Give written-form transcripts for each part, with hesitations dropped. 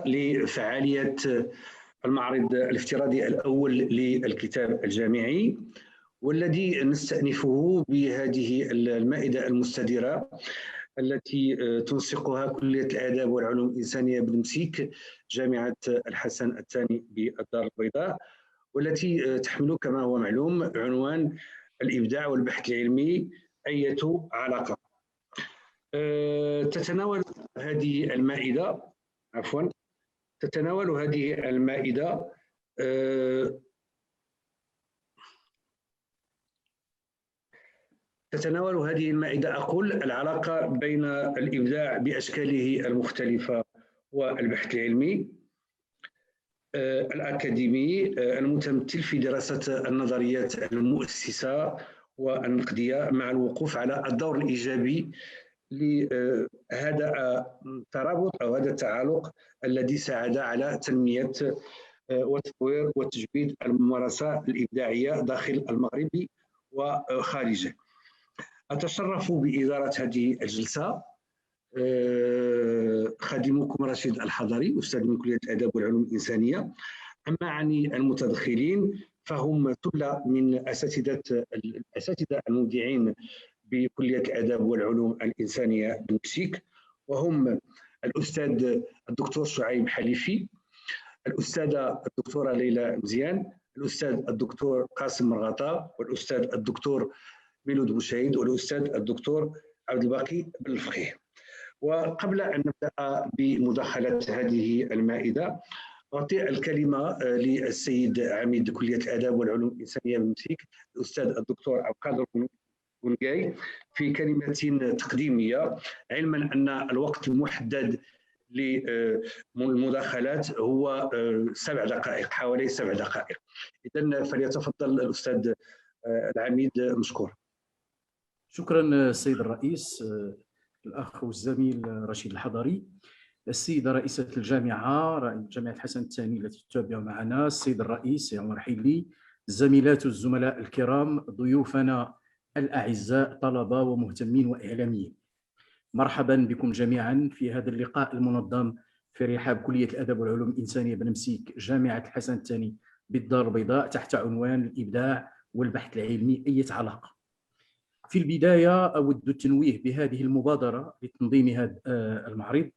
لفعالية المعرض الافتراضي الأول للكتاب الجامعي، والذي نستأنفه بهذه المائدة المستديرة التي تنسقها كلية الآداب والعلوم الإنسانية بلمسيك جامعة الحسن الثاني بالدار البيضاء، والتي تحمل كما هو معلوم عنوان الإبداع والبحث العلمي أية علاقة. تتناول هذه المائدة العلاقة بين الإبداع بأشكاله المختلفة والبحث العلمي الأكاديمي المتمثل في دراسة النظريات المؤسسة والنقدية مع الوقوف على الدور الإيجابي لهذا الترابط أو هذا التعالق الذي ساعد على تنمية وتطوير وتجويد الممارسة الإبداعية داخل المغرب وخارجه. أتشرف بإدارة هذه الجلسة خادمكم رشيد الحضري، أستاذ من كلية الآداب والعلوم الإنسانية. أما عن المتدخلين فهم ثلة من الأساتذة المبدعين بكلية الآداب والعلوم الإنسانية بمكسيك، وهم الأستاذ الدكتور شعيب حليفي، الأستاذة الدكتورة ليلى مزيان، الأستاذ الدكتور قاسم مرغطا، والأستاذ الدكتور ميلود بوشايد، والأستاذ الدكتور عبد الباقي بن الفقيه. وقبل أن نبدأ بمداخلة هذه المائدة أعطي الكلمة للسيد عميد كلية الآداب والعلوم الإنسانية بمكسيك الأستاذ الدكتور عبد القادر بونجاي في كلمة تقديمية، علما أن الوقت المحدد للمداخلات هو 7 دقائق، حوالي 7 دقائق. إذن فليتفضل الأستاذ العميد مشكور. شكرا السيد الرئيس، الأخ والزميل رشيد الحضري، السيدة رئيسة الجامعة، جامعة الحسن الثاني التي تتابع معنا، السيد الرئيس عمر حيلي، الزميلات والزملاء الكرام، ضيوفنا الأعزاء، طلبة ومهتمين وإعلاميين، مرحبا بكم جميعا في هذا اللقاء المنظم في رحاب كلية الآداب والعلوم الإنسانية بنمسيك جامعة الحسن الثاني بالدار البيضاء تحت عنوان الإبداع والبحث العلمي أية علاقة. في البداية أود التنويه بهذه المبادرة لتنظيم هذا المعرض،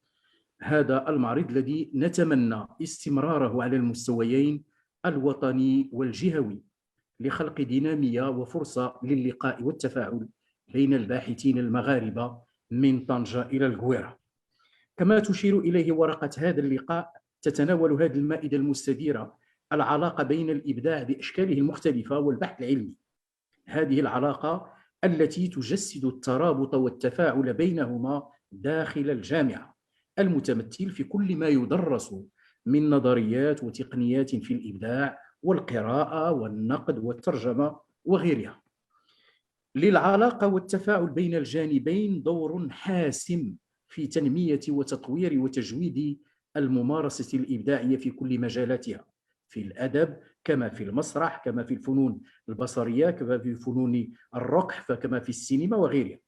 هذا المعرض الذي نتمنى استمراره على المستويين الوطني والجهوي لخلق دينامية وفرصة للقاء والتفاعل بين الباحثين المغاربة من طنجة إلى القويرة. كما تشير إليه ورقة هذا اللقاء، تتناول هذه المائدة المستديرة العلاقة بين الإبداع بأشكاله المختلفة والبحث العلمي. هذه العلاقة التي تجسد الترابط والتفاعل بينهما داخل الجامعة، المتمثل في كل ما يدرس من نظريات وتقنيات في الإبداع والقراءة والنقد والترجمة وغيرها. للعلاقة والتفاعل بين الجانبين دور حاسم في تنمية وتطوير وتجويد الممارسة الإبداعية في كل مجالاتها، في الأدب كما في المسرح، كما في الفنون البصرية، كما في فنون الرقح، فكما في السينما وغيرها.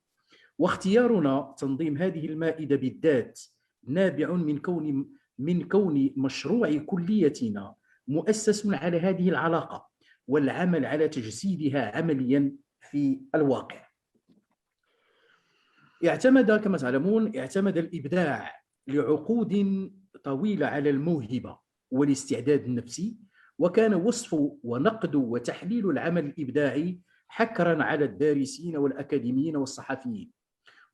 واختيارنا تنظيم هذه المائدة بالذات نابع من كون مشروع كليتنا مؤسس على هذه العلاقة والعمل على تجسيدها عمليا في الواقع. كما تعلمون اعتمد الإبداع لعقود طويلة على الموهبة والاستعداد النفسي، وكان وصف ونقد وتحليل العمل الإبداعي حكرا على الدارسين والأكاديميين والصحفيين،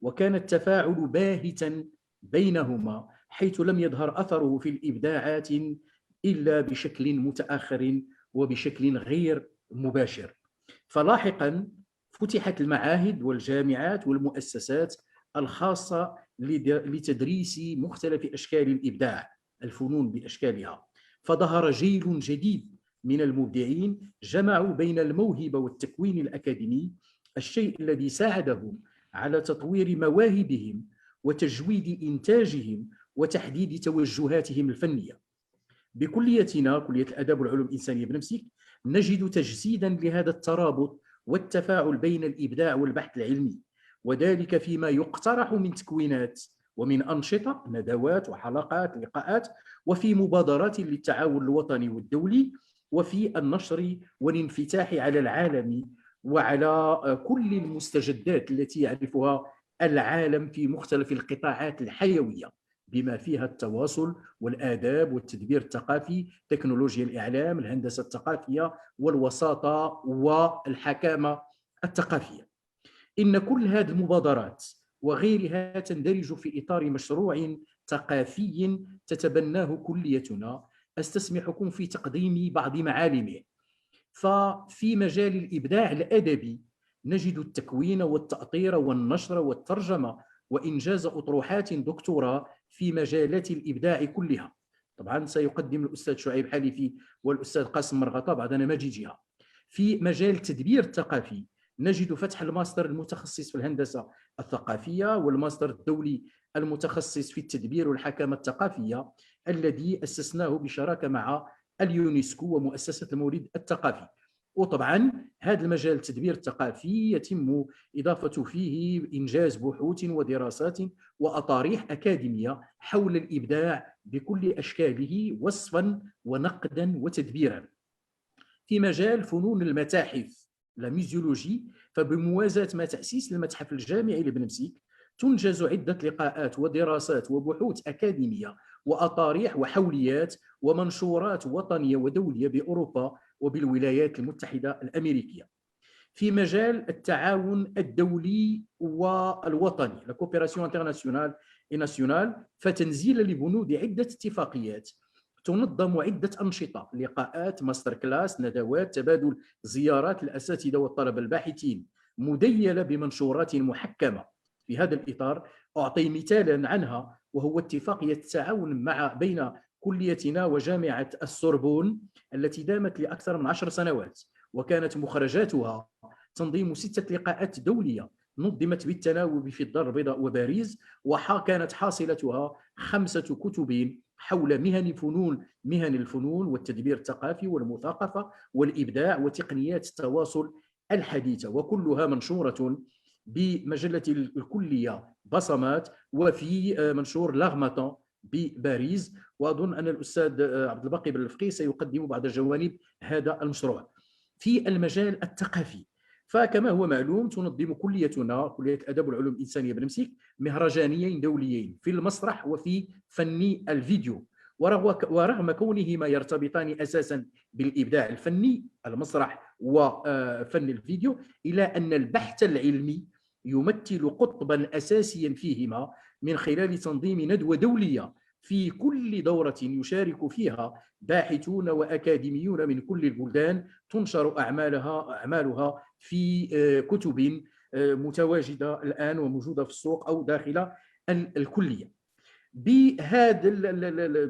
وكان التفاعل باهتا بينهما، حيث لم يظهر أثره في الإبداعات إلا بشكل متأخر وبشكل غير مباشر. فلاحقا فتحت المعاهد والجامعات والمؤسسات الخاصة لتدريس مختلف أشكال الإبداع، الفنون بأشكالها، فظهر جيل جديد من المبدعين جمعوا بين الموهبة والتكوين الأكاديمي، الشيء الذي ساعدهم على تطوير مواهبهم وتجويد إنتاجهم وتحديد توجهاتهم الفنية. بكليتنا كلية الآداب والعلوم الإنسانية بنمسيك نجد تجسيدا لهذا الترابط والتفاعل بين الإبداع والبحث العلمي، وذلك فيما يقترح من تكوينات ومن أنشطة، ندوات وحلقات لقاءات، وفي مبادرات للتعاون الوطني والدولي، وفي النشر والانفتاح على العالم وعلى كل المستجدات التي يعرفها العالم في مختلف القطاعات الحيوية، بما فيها التواصل والآداب والتدبير الثقافي، تكنولوجيا الإعلام، الهندسة الثقافية والوساطة والحكامة الثقافية. إن كل هذه المبادرات وغيرها تندرج في إطار مشروع ثقافي تتبناه كليتنا، أستسمحكم في تقديم بعض معالمه. ففي مجال الإبداع الأدبي نجد التكوين والتأطير والنشر والترجمة وإنجاز أطروحات دكتوراه في مجالات الإبداع كلها. طبعا سيقدم الأستاذ شعيب حليفي والأستاذ قاسم مرغطة بعد نماذجها. في مجال التدبير الثقافي نجد فتح الماستر المتخصص في الهندسة الثقافية والماستر الدولي المتخصص في التدبير والحكامة الثقافية الذي أسسناه بشراكة مع اليونسكو ومؤسسة المورد الثقافي. وطبعا هذا المجال التدبير الثقافي يتم إضافة فيه إنجاز بحوث ودراسات وأطاريح أكاديمية حول الإبداع بكل أشكاله وصفا ونقدا وتدبيرا. في مجال فنون المتاحف لا ميزيولوجي، فبموازاة ما تأسيس المتحف الجامعي لبنمسك تنجز عدة لقاءات ودراسات وبحوث أكاديمية وأطاريح وحوليات ومنشورات وطنية ودولية بأوروبا وبالولايات المتحدة الأمريكية. في مجال التعاون الدولي والوطني لا كوبيراسيون انترناسيونال اي ناسيونال، فتنزيل لبنود عدة اتفاقيات تنظم عدة أنشطة، لقاءات، ماستر كلاس، ندوات، تبادل زيارات الأساتذة والطلبة الباحثين، مديلة بمنشورات محكمة. في هذا الإطار أعطي مثالا عنها، وهو اتفاقية التعاون بين كليتنا وجامعة السوربون التي دامت لأكثر من 10 سنوات، وكانت مخرجاتها تنظيم 6 لقاءات دولية نظمت بالتناوب في الدار البيضاء وباريس، وكانت حاصلتها 5 كتب حول مهن الفنون والتدبير الثقافي والمثاقفة والإبداع وتقنيات التواصل الحديثة، وكلها منشورة بمجلة الكلية بصمات وفي منشور لاغماتون بباريس. وأظن أن الأستاذ عبد الباقي بن الفقيه سيقدم بعض جوانب هذا المشروع. في المجال الثقافي، فكما هو معلوم تنظم كليتنا كلية الأدب والعلوم الإنسانية بنمسك مهرجانيين دوليين في المسرح وفي فن الفيديو، ورغم كونهما يرتبطان أساسا بالإبداع الفني المسرح وفن الفيديو، إلا أن البحث العلمي يمثل قطبا أساسيا فيهما من خلال تنظيم ندوة دولية في كل دورة يشارك فيها باحثون وأكاديميون من كل البلدان، تنشر أعمالها في كتب متواجدة الآن وموجودة في السوق أو داخل الكلية.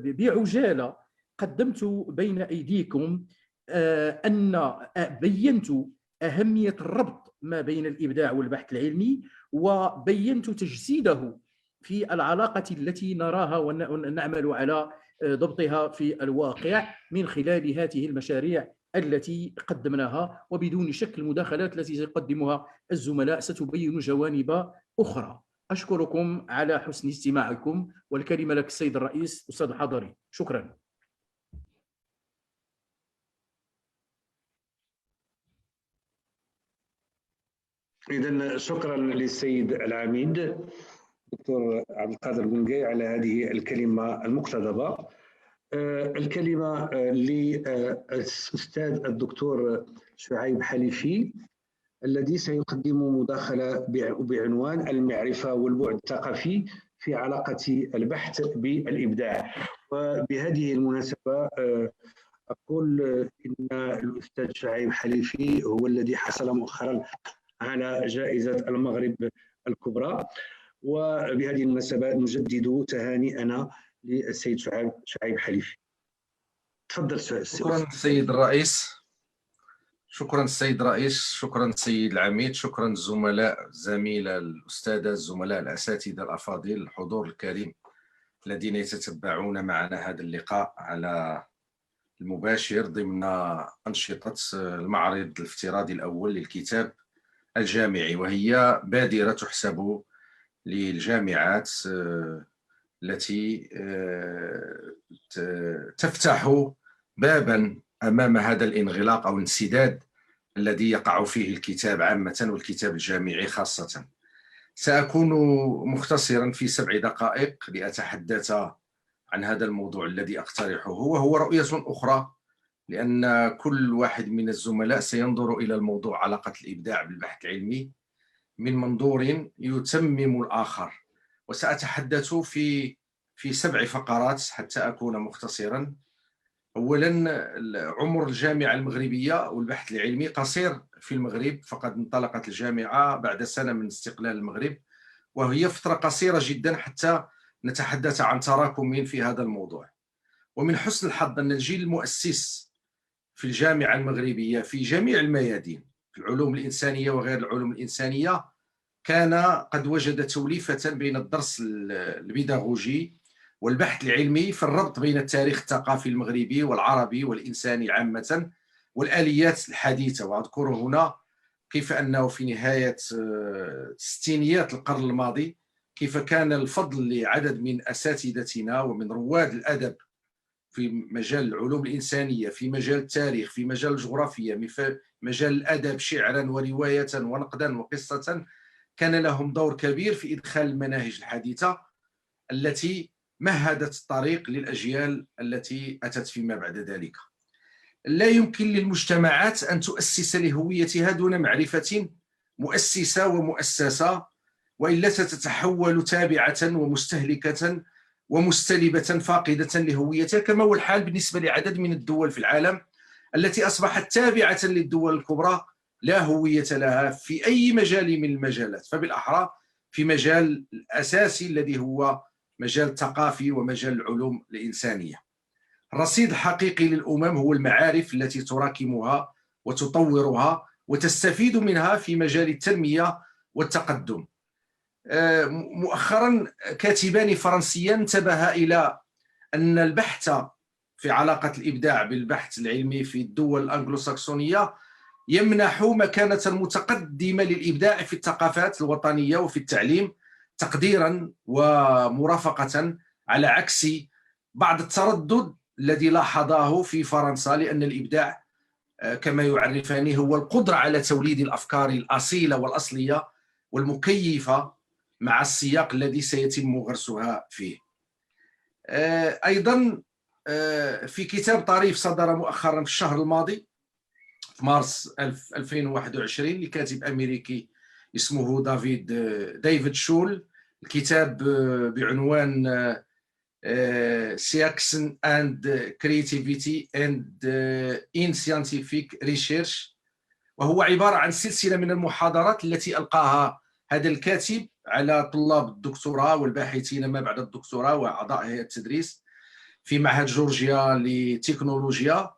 بعجالة قدمت بين أيديكم أن بينت أهمية الربط ما بين الإبداع والبحث العلمي، وبينت تجسيده في العلاقة التي نراها ونعمل على ضبطها في الواقع من خلال هذه المشاريع التي قدمناها، وبدون شك المداخلات التي سيقدمها الزملاء ستبين جوانب أخرى. أشكركم على حسن استماعكم، والكلمة لك السيد الرئيس أستاذ الحضري. شكرا. إذن شكرا للسيد العميد دكتور عبد القادر بنقاي على هذه الكلمة المقتضبة. الكلمة للأستاذ الدكتور شعيب حليفي الذي سيقدم مداخلة بعنوان المعرفة والبعد الثقافي في علاقة البحث بالإبداع. وبهذه المناسبة أقول إن الأستاذ شعيب حليفي هو الذي حصل مؤخرا على جائزة المغرب الكبرى، وبهذه المناسبة نجدد تهانينا للسيد شعيب حليفي. تفضل. شكرا سيد الرئيس. شكرا السيد الرئيس، شكرا سيد العميد، شكرا الزملاء، الزميلة الأستاذة، الزملاء الأساتذة الأفاضل، الحضور الكريم الذين يتتبعون معنا هذا اللقاء على المباشر ضمن أنشطة المعرض الافتراضي الأول للكتاب الجامعي، وهي بادرة تحسب للجامعات التي تفتح بابا أمام هذا الانغلاق أو الانسداد الذي يقع فيه الكتاب عامة والكتاب الجامعي خاصة. سأكون مختصرا في 7 دقائق لأتحدث عن هذا الموضوع الذي أقترحه، وهو رؤية أخرى، لأن كل واحد من الزملاء سينظر إلى الموضوع علاقة الإبداع بالبحث العلمي من منظور يتمم الآخر. وسأتحدث في 7 فقرات حتى أكون مختصرا. أولا، عمر الجامعة المغربية والبحث العلمي قصير في المغرب، فقد انطلقت الجامعة بعد سنة من استقلال المغرب، وهي فترة قصيرة جدا حتى نتحدث عن تراكم في هذا الموضوع. ومن حسن الحظ أن الجيل المؤسس في الجامعة المغربية في جميع الميادين، في العلوم الإنسانية وغير العلوم الإنسانية، كان قد وجد توليفة بين الدرس البيداغوجي والبحث العلمي في الربط بين التاريخ الثقافي المغربي والعربي والإنساني عامة والآليات الحديثة. وأذكر هنا كيف أنه في نهاية ستينيات القرن الماضي كيف كان الفضل لعدد من أساتذتنا ومن رواد الأدب في مجال العلوم الإنسانية، في مجال التاريخ، في مجال الجغرافيا، في مجال الأدب شعرا ورواية ونقدا وقصة، كان لهم دور كبير في إدخال المناهج الحديثة التي مهدت الطريق للأجيال التي أتت فيما بعد ذلك. لا يمكن للمجتمعات أن تؤسس لهويتها دون معرفة مؤسسة ومؤسسة، وإلا ستتحول تابعة ومستهلكة ومستلبة فاقدة لهويتها، كما هو الحال بالنسبة لعدد من الدول في العالم التي أصبحت تابعة للدول الكبرى لا هوية لها في أي مجال من المجالات، فبالأحرى في مجال الأساسي الذي هو مجال الثقافي ومجال العلوم الإنسانية. الرصيد الحقيقي للأمم هو المعارف التي تراكمها وتطورها وتستفيد منها في مجال التنمية والتقدم. مؤخرا كاتبان فرنسيان انتبها إلى أن البحث في علاقة الإبداع بالبحث العلمي في الدول الأنجلوساكسونية يمنح مكانة متقدمة للإبداع في الثقافات الوطنية وفي التعليم تقديرا ومرافقة، على عكس بعض التردد الذي لاحظه في فرنسا، لأن الإبداع كما يعرفان هو القدرة على توليد الأفكار الأصيلة والأصلية والمكيفة مع السياق الذي سيتم غرسها فيه. أيضا في كتاب طريف صدر مؤخرا في الشهر الماضي في مارس 2021 لكاتب أمريكي اسمه ديفيد شول، الكتاب بعنوان Seaction and Creativity in Scientific Research، وهو عبارة عن سلسلة من المحاضرات التي ألقاها هذا الكاتب على طلاب الدكتوراه والباحثين ما بعد الدكتوراه وأعضاء هيئة التدريس في معهد جورجيا لتكنولوجيا،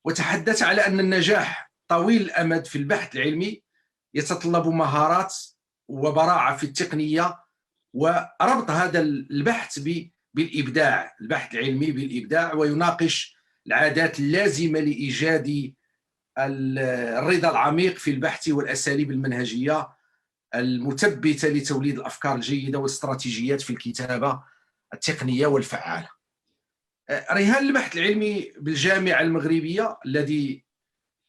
وتحدث على أن النجاح طويل الأمد في البحث العلمي يتطلب مهارات وبراعة في التقنية، وربط هذا البحث بالإبداع، البحث العلمي بالإبداع، ويناقش العادات اللازمة لإيجاد الرضا العميق في البحث والأساليب المنهجية المثبتة لتوليد الأفكار الجيدة والاستراتيجيات في الكتابة التقنية والفعالة. رهان البحث العلمي بالجامعة المغربية الذي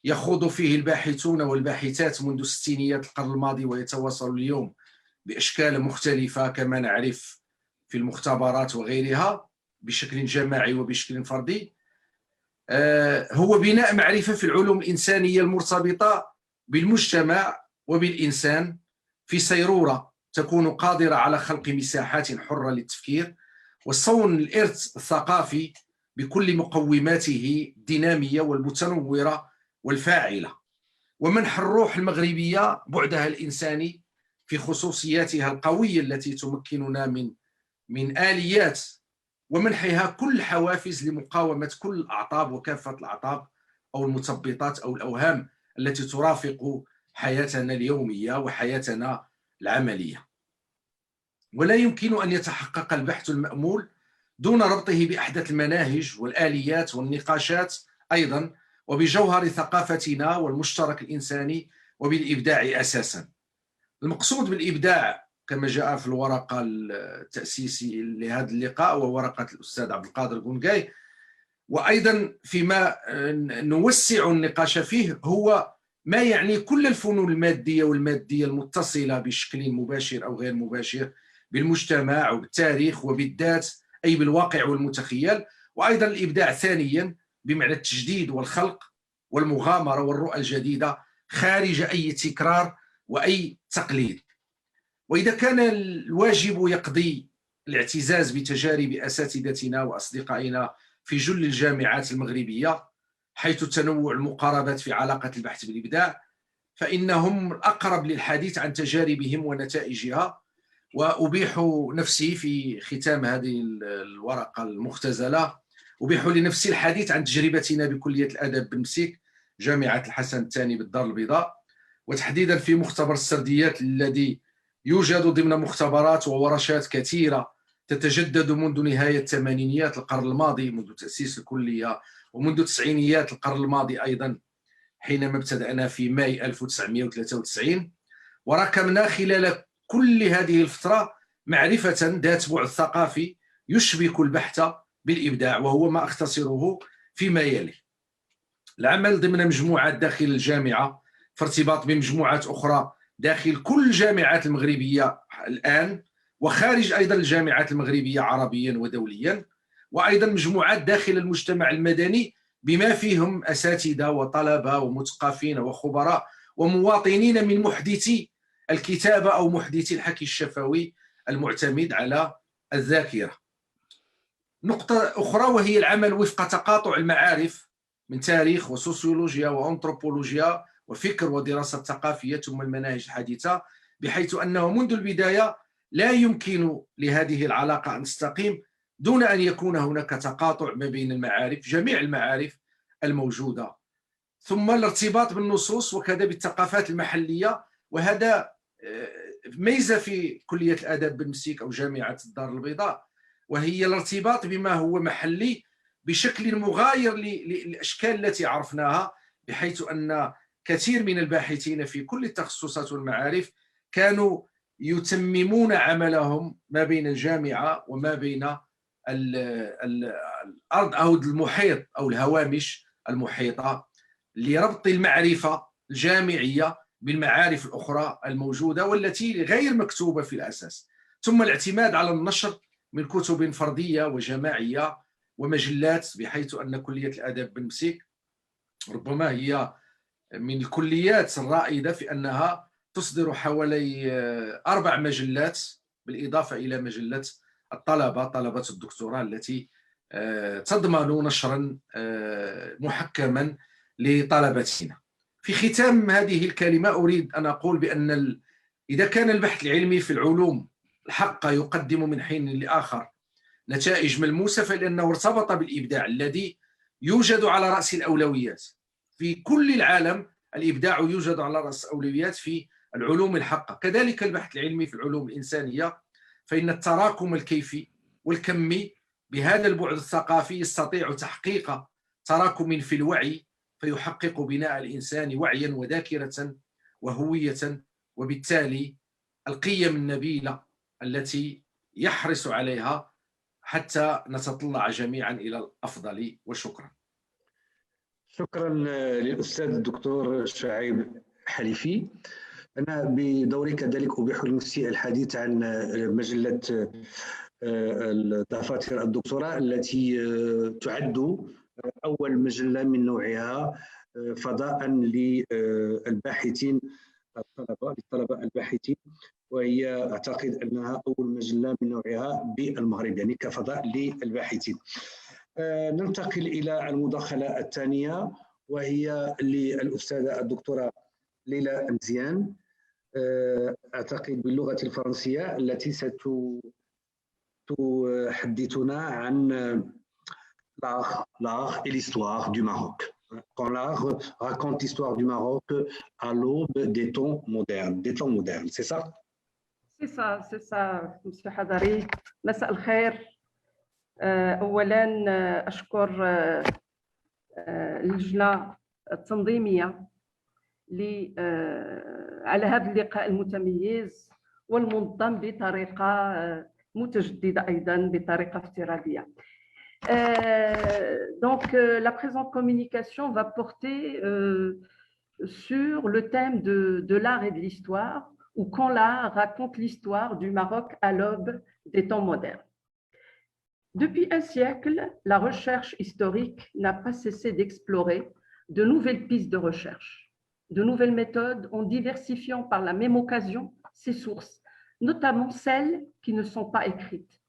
يخوض فيه الباحثون والباحثات منذ ستينيات القرن الماضي ويتواصل اليوم بأشكال مختلفة كما نعرف في المختبرات وغيرها بشكل جماعي وبشكل فردي، هو بناء معرفة في العلوم الإنسانية المرتبطة بالمجتمع وبالإنسان في سيرورة تكون قادرة على خلق مساحات حرة للتفكير وصون الإرث الثقافي بكل مقوماته الدينامية والمتنورة والفاعلة، ومنح الروح المغربية بعدها الإنساني في خصوصياتها القوية التي تمكننا من آليات ومنحها كل الحوافز لمقاومة كل الأعطاب وكافة الأعطاب أو المثبطات أو الأوهام التي ترافق حياتنا اليومية وحياتنا العملية. ولا يمكن أن يتحقق البحث المأمول دون ربطه بأحدث المناهج والآليات والنقاشات أيضا، وبجوهر ثقافتنا والمشترك الإنساني وبالإبداع أساسا. المقصود بالإبداع كما جاء في الورقة التأسيسي لهذا اللقاء وورقة الأستاذ عبد القادر قنقاي. وأيضا فيما نوسع النقاش فيه هو ما يعني كل الفنون المادية والمادية المتصلة بشكل مباشر أو غير مباشر بالمجتمع وبالتاريخ وبالذات، أي بالواقع والمتخيل. وأيضا الإبداع ثانيا بمعنى التجديد والخلق والمغامرة والرؤى الجديدة خارج أي تكرار وأي تقليد. وإذا كان الواجب يقضي الاعتزاز بتجارب أساتذتنا وأصدقائنا في جل الجامعات المغربية حيث تنوع المقاربات في علاقة البحث بالإبداع، فإنهم الأقرب للحديث عن تجاربهم ونتائجها. وأبيح نفسي في ختام هذه الورقة المختزلة، أبيح لنفسي الحديث عن تجربتنا بكلية الآداب بمسيك جامعة الحسن الثاني بالدار البيضاء، وتحديدا في مختبر السرديات الذي يوجد ضمن مختبرات وورشات كثيرة تتجدد منذ نهاية الثمانينيات القرن الماضي، منذ تأسيس الكلية، ومنذ تسعينيات القرن الماضي أيضا حينما ابتدأنا في ماي 1993. وركمنا خلال كل هذه الفترة معرفة ذات بعد ثقافي يشبك البحث بالإبداع، وهو ما أختصره فيما يلي: العمل ضمن مجموعات داخل الجامعة في ارتباط بمجموعات أخرى داخل كل الجامعات المغربية الآن وخارج أيضا الجامعات المغربية عربيا ودوليا، وأيضا مجموعات داخل المجتمع المدني بما فيهم أساتذة وطلبة ومثقفين وخبراء ومواطنين من محدثي الكتابة أو محدثي الحكي الشفوي المعتمد على الذاكرة. نقطة أخرى وهي العمل وفق تقاطع المعارف من تاريخ وسوسيولوجيا وأنثروبولوجيا وفكر ودراسة ثقافية ثم المناهج الحديثة، بحيث أنه منذ البداية لا يمكن لهذه العلاقة أن تستقيم دون أن يكون هناك تقاطع ما بين المعارف، جميع المعارف الموجودة، ثم الارتباط بالنصوص وكذا بالثقافات المحلية. وهذا ميزة في كلية الآداب بالمسيك أو جامعة الدار البيضاء، وهي الارتباط بما هو محلي بشكل مغاير للأشكال التي عرفناها، بحيث أن كثير من الباحثين في كل التخصصات والمعارف كانوا يتممون عملهم ما بين الجامعة وما بين الأرض أو المحيط أو الهوامش المحيطة لربط المعرفة الجامعية بالمعارف الأخرى الموجودة والتي غير مكتوبة في الأساس، ثم الاعتماد على النشر من كتب فردية وجماعية ومجلات، بحيث أن كلية الآداب بالمسيك ربما هي من الكليات الرائدة في أنها تصدر حوالي 4 مجلات بالإضافة إلى مجلة طلبة الدكتوراه التي تضمن نشرا محكما لطلبتنا. في ختام هذه الكلمة أريد أن أقول بأن إذا كان البحث العلمي في العلوم الحق يقدم من حين لآخر نتائج ملموسة، فلأنه ارتبط بالإبداع الذي يوجد على رأس الأولويات في كل العالم. الإبداع يوجد على رأس الأولويات في العلوم الحقة. كذلك البحث العلمي في العلوم الإنسانية، فإن التراكم الكيفي والكمي بهذا البعد الثقافي يستطيع تحقيق تراكم في الوعي فيحقق بناء الإنسان وعيا وذاكرة وهوية، وبالتالي القيم النبيلة التي يحرص عليها حتى نتطلع جميعا إلى الأفضل. وشكرا. شكرا للأستاذ الدكتور شعيب حليفي. أنا بدوري كذلك أبيح لنفسي الحديث عن مجلة دفاتر الدكتوراه التي تعد أول مجلة من نوعها فضاء للباحثين للطلبة الباحثين، وهي أعتقد أنها أول مجلة من نوعها بالمغرب يعني كفضاء للباحثين. ننتقل إلى المداخلة الثانية وهي للأستاذة الدكتورة ليلى مزيان، أعتقد باللغة الفرنسية، التي ستحدثنا عن l'art et l'histoire du Maroc. Quand l'art raconte l'histoire du Maroc à l'aube des temps modernes, c'est ça? C'est ça, Monsieur Hadari. مساء الخير. أولاً أشكر اللجنة التنظيمية على هذا اللقاء المتميز، والمنظم بطريقة متجددة أيضا بطريقة افتراضية. Donc, la présente communication va porter sur le thème de l'art et de l'histoire, ou quand l'art raconte l'histoire du Maroc à l'aube des temps modernes. Depuis un siècle, la recherche historique n'a pas cessé d'explorer de nouvelles pistes de recherche, de nouvelles méthodes en diversifiant par la même occasion ses sources, notamment celles qui ne sont pas écrites.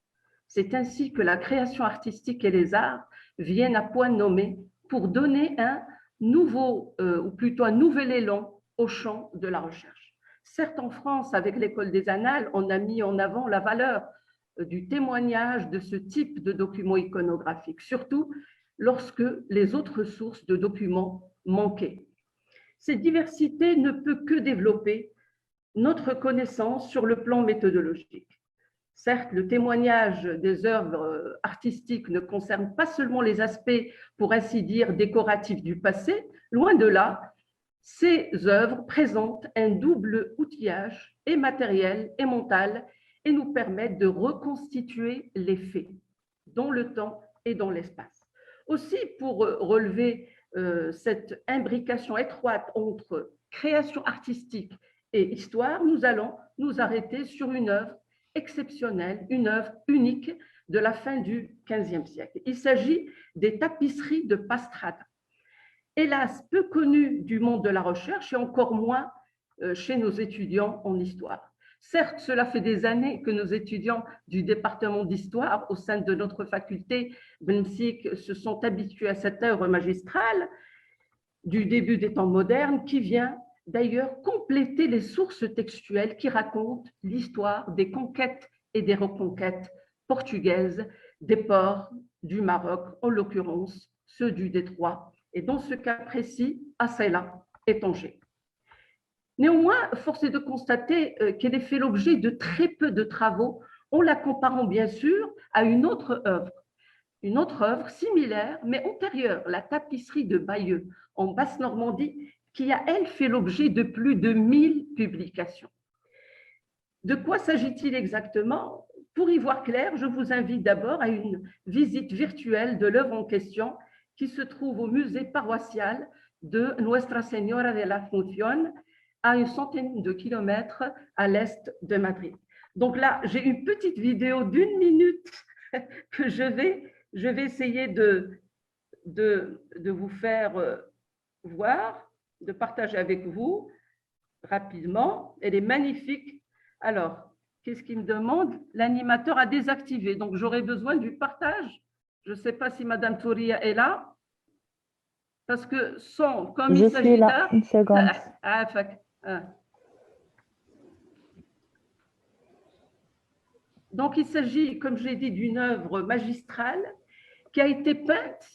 C'est ainsi que la création artistique et les arts viennent à point nommé pour donner un nouveau, ou plutôt un nouvel élan au champ de la recherche. Certes, en France, avec l'École des Annales, on a mis en avant la valeur du témoignage de ce type de documents iconographiques, surtout lorsque les autres sources de documents manquaient. Cette diversité ne peut que développer notre connaissance sur le plan méthodologique. Certes, le témoignage des œuvres artistiques ne concerne pas seulement les aspects, pour ainsi dire, décoratifs du passé, loin de là, ces œuvres présentent un double outillage, et matériel et mental, et nous permettent de reconstituer les faits dans le temps et dans l'espace. Aussi, pour relever cette imbrication étroite entre création artistique et histoire, nous allons nous arrêter sur une œuvre exceptionnelle, une œuvre unique de la fin du XVe siècle. Il s'agit des tapisseries de Pastrana. Hélas, peu connues du monde de la recherche et encore moins chez nos étudiants en histoire. Certes, cela fait des années que nos étudiants du département d'histoire au sein de notre faculté BNSIC se sont habitués à cette œuvre magistrale du début des temps modernes qui vient d'ailleurs compléter les sources textuelles qui racontent l'histoire des conquêtes et des reconquêtes portugaises des ports du Maroc, en l'occurrence ceux du Détroit, et dans ce cas précis, à Ceyla et Tanger. Néanmoins, force est de constater qu'elle est fait l'objet de très peu de travaux, en la comparant bien sûr à une autre œuvre similaire mais antérieure, la tapisserie de Bayeux en Basse-Normandie, qui a, elle, fait l'objet de plus de 1000 publications. De quoi s'agit-il exactement? Pour y voir clair, je vous invite d'abord à une visite virtuelle de l'œuvre en question qui se trouve au musée paroissial de Nuestra Señora de la Asunción, à une centaine de kilomètres à l'est de Madrid. Donc là, j'ai une petite vidéo d'1 minute que je vais essayer de vous faire voir, de partager avec vous rapidement. Elle est magnifique. Alors, qu'est-ce qu'il me demande? L'animateur a désactivé, donc j'aurai besoin du partage. Je ne sais pas si Madame Touria est là, parce que comme je il s'agit là, une seconde. Donc, il s'agit, comme je l'ai dit, d'une œuvre magistrale qui a été peinte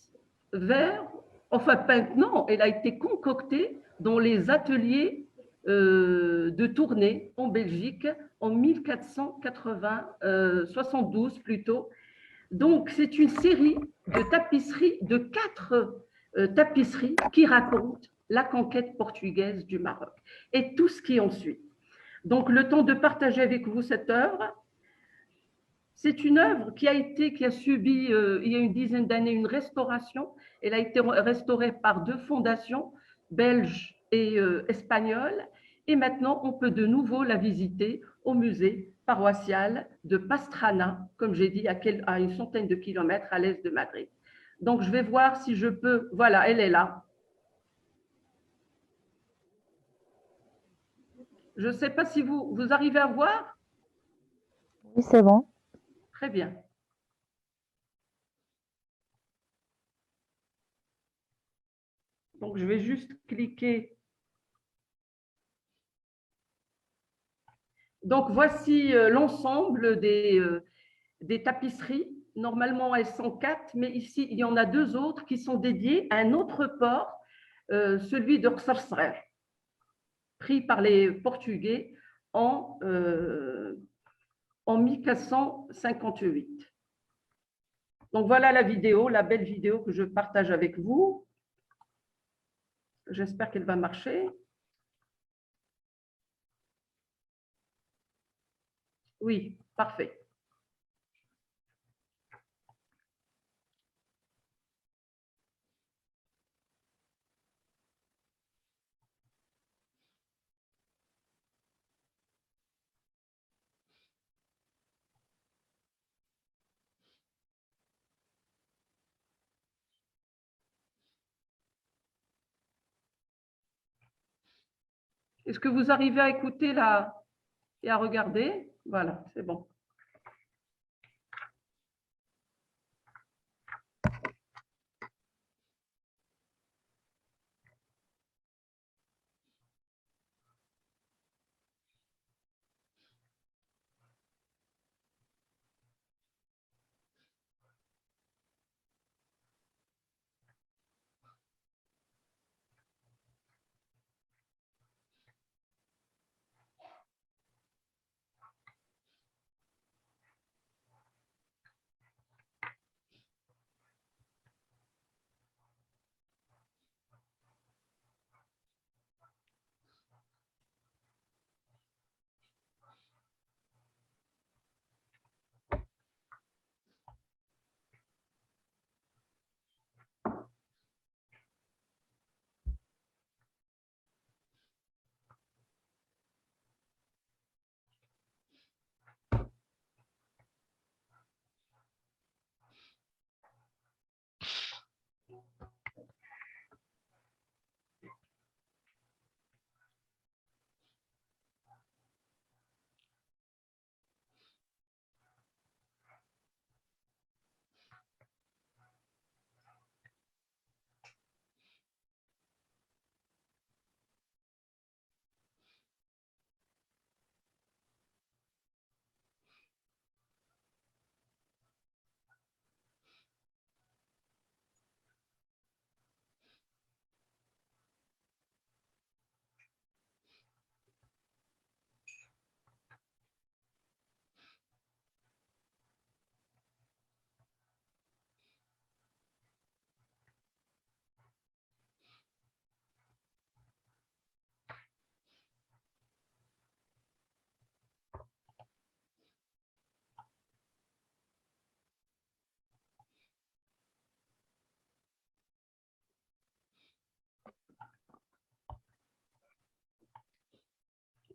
non, elle a été concoctée dans les ateliers de Tournai en Belgique en 1472 plutôt. Donc, c'est une série de tapisseries, de 4 tapisseries qui racontent la conquête portugaise du Maroc et tout ce qui en suit. Donc, le temps de partager avec vous cette œuvre. C'est une œuvre qui a subi, il y a une dizaine d'années, une restauration. Elle a été restaurée par 2 fondations, belges et espagnoles. Et maintenant, on peut de nouveau la visiter au musée paroissial de Pastrana, comme j'ai dit, à une centaine de kilomètres à l'est de Madrid. Donc, je vais voir si je peux… Voilà, elle est là. Je ne sais pas si vous arrivez à voir. Oui, c'est bon. Très bien. Donc, je vais juste cliquer. Donc, voici l'ensemble des tapisseries. Normalement, elles sont 4, mais ici, il y en a 2 autres qui sont dédiées à un autre port, celui de Rsarsaer, pris par les Portugais en 1458. Donc, voilà la vidéo, la belle vidéo que je partage avec vous. J'espère qu'elle va marcher. Oui, parfait. Est-ce que vous arrivez à écouter là et à regarder? Voilà, c'est bon.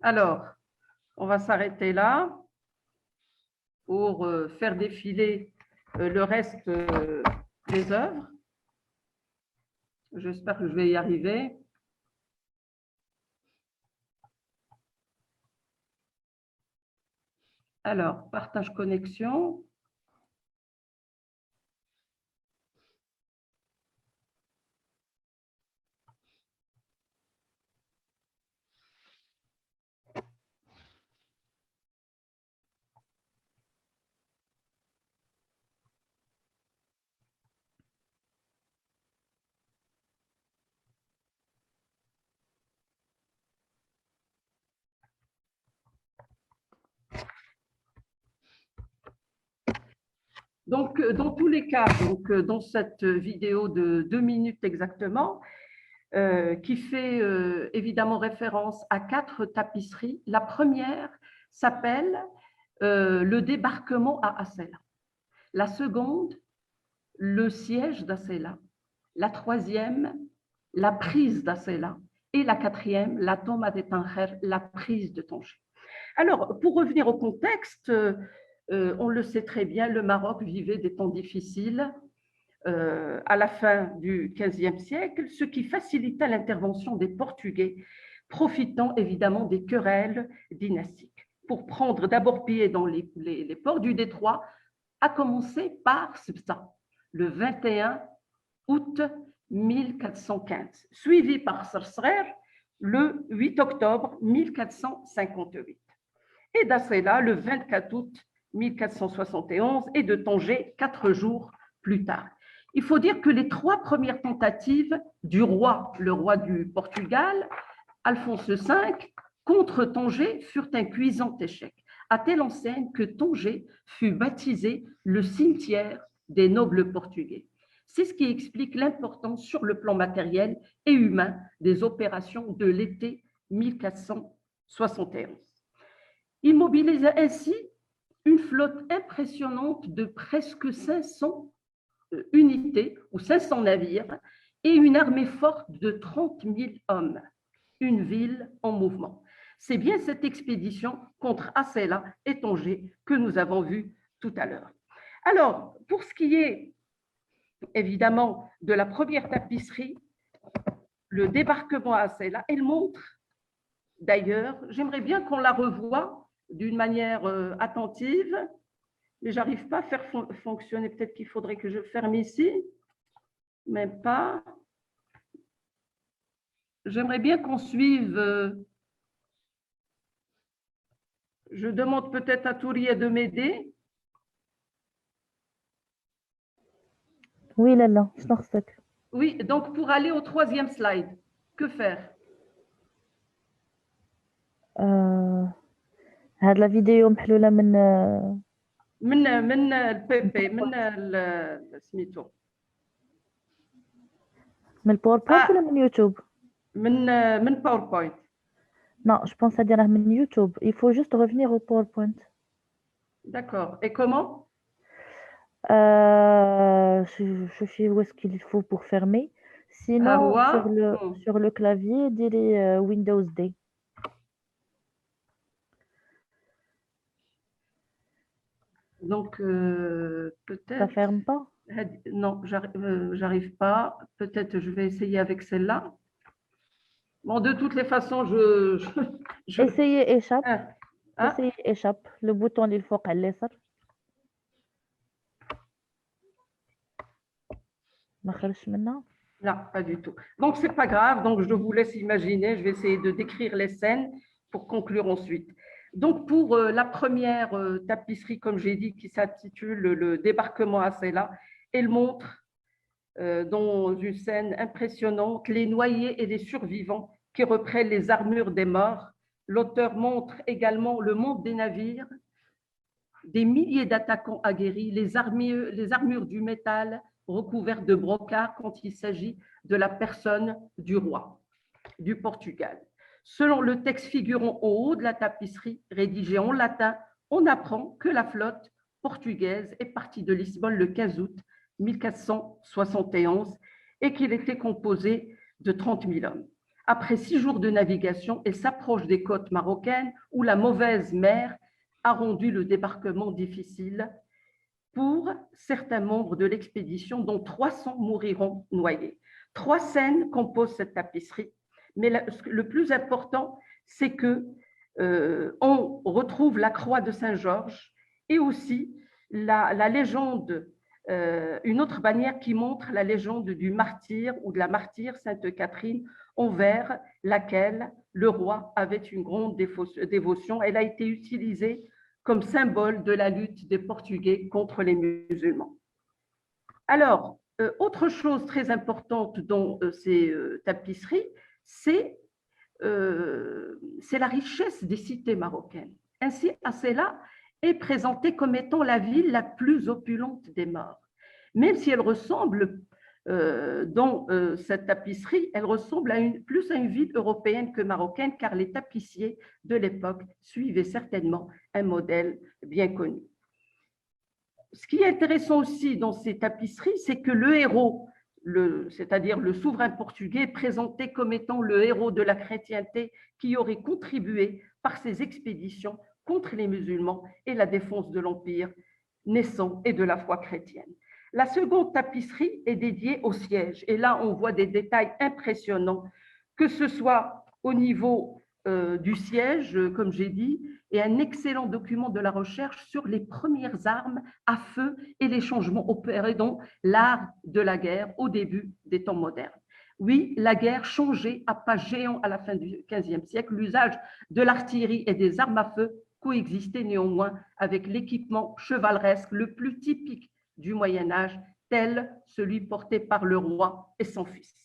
Alors, on va s'arrêter là pour faire défiler le reste des œuvres. J'espère que je vais y arriver. Alors, partage connexion. Donc, dans tous les cas, dans cette vidéo de 2 minutes exactement, qui fait évidemment référence à 4 tapisseries. La première s'appelle le débarquement à Asséla. La seconde, le siège d'Asséla. La troisième, la prise d'Asséla. Et la quatrième, la toma de Tanger, la prise de Tanger. Alors, pour revenir au contexte, on le sait très bien, le Maroc vivait des temps difficiles à la fin du XVe siècle, ce qui facilita l'intervention des Portugais, profitant évidemment des querelles dynastiques, pour prendre d'abord pied dans les ports du détroit, à commencer par Sibsa, le 21 août 1415, suivi par Sarsrer le 8 octobre 1458, et d'Asséla le 24 août 1471 et de Tanger 4 jours plus tard. Il faut dire que les 3 premières tentatives du roi, le roi du Portugal, Alphonse V, contre Tanger furent un cuisant échec, à telle enseigne que Tanger fut baptisé le cimetière des nobles portugais. C'est ce qui explique l'importance sur le plan matériel et humain des opérations de l'été 1471. Il mobilisa ainsi une flotte impressionnante de presque 500 unités ou 500 navires et une armée forte de 30 000 hommes, une ville en mouvement. C'est bien cette expédition contre Asséla et Tanger que nous avons vue tout à l'heure. Alors, pour ce qui est évidemment de la première tapisserie, le débarquement à Asséla, elle montre d'ailleurs, j'aimerais bien qu'on la revoie d'une manière attentive, mais j'arrive pas à faire fonctionner, peut-être qu'il faudrait que je ferme ici, mais pas. J'aimerais bien qu'on suive, je demande peut-être à Touria de m'aider. Oui, Lala, je t'en sais. Oui, donc pour aller au troisième slide, que faire? هاد لا فيديو محلولة من البيبي من سميتو من الباوربوينت ولا من يوتيوب؟ من باوربوينت. Non, je pense à dire من YouTube. Il faut juste revenir au PowerPoint. D'accord. Et comment? Je sais où est-ce qu'il faut pour fermer. Sinon, sur le clavier, direz Windows D. Donc, peut-être… Ça ferme pas? Non, j'arrive pas. Peut-être je vais essayer avec celle-là. Bon, de toutes les façons, Essayez échappe. Essayez échappe. Le bouton اللي فوق على اليسار. ما خرجش منها. Non, pas du tout. Donc, c'est pas grave. Donc, je vous laisse imaginer. Je vais essayer de décrire les scènes pour conclure ensuite. Donc, pour la première tapisserie, comme j'ai dit, qui s'intitule Le débarquement à Asséla, elle montre dans une scène impressionnante les noyés et les survivants qui reprennent les armures des morts. L'auteur montre également le monde des navires, des milliers d'attaquants aguerris, les armures du métal recouvertes de brocart quand il s'agit de la personne du roi du Portugal. Selon le texte figurant au haut de la tapisserie, rédigé en latin, on apprend que la flotte portugaise est partie de Lisbonne le 15 août 1471 et qu'il était composé de 30 000 hommes. Après 6 jours de navigation, elle s'approche des côtes marocaines où la mauvaise mer a rendu le débarquement difficile pour certains membres de l'expédition, dont 300 mouriront noyés. 3 scènes composent cette tapisserie, mais le plus important, c'est que on retrouve la croix de Saint-Georges et aussi la légende, une autre bannière qui montre la légende du martyr ou de la martyre Sainte Catherine, envers laquelle le roi avait une grande dévotion. Elle a été utilisée comme symbole de la lutte des Portugais contre les musulmans. Alors, autre chose très importante dans ces tapisseries, c'est la richesse des cités marocaines. Ainsi, Asséla est présentée comme étant la ville la plus opulente des morts. Même si elle ressemble, dans cette tapisserie, elle ressemble plus à une ville européenne que marocaine, car les tapissiers de l'époque suivaient certainement un modèle bien connu. Ce qui est intéressant aussi dans ces tapisseries, c'est que le héros, c'est-à-dire le souverain portugais, est présenté comme étant le héros de la chrétienté qui aurait contribué par ses expéditions contre les musulmans et la défense de l'empire naissant et de la foi chrétienne. La seconde tapisserie est dédiée au siège. Et là, on voit des détails impressionnants, que ce soit au niveau du siège, comme j'ai dit, et un excellent document de la recherche sur les premières armes à feu et les changements opérés dans l'art de la guerre au début des temps modernes. Oui, la guerre changeait à pas géant à la fin du XVe siècle. L'usage de l'artillerie et des armes à feu coexistait néanmoins avec l'équipement chevaleresque le plus typique du Moyen-Âge, tel celui porté par le roi et son fils.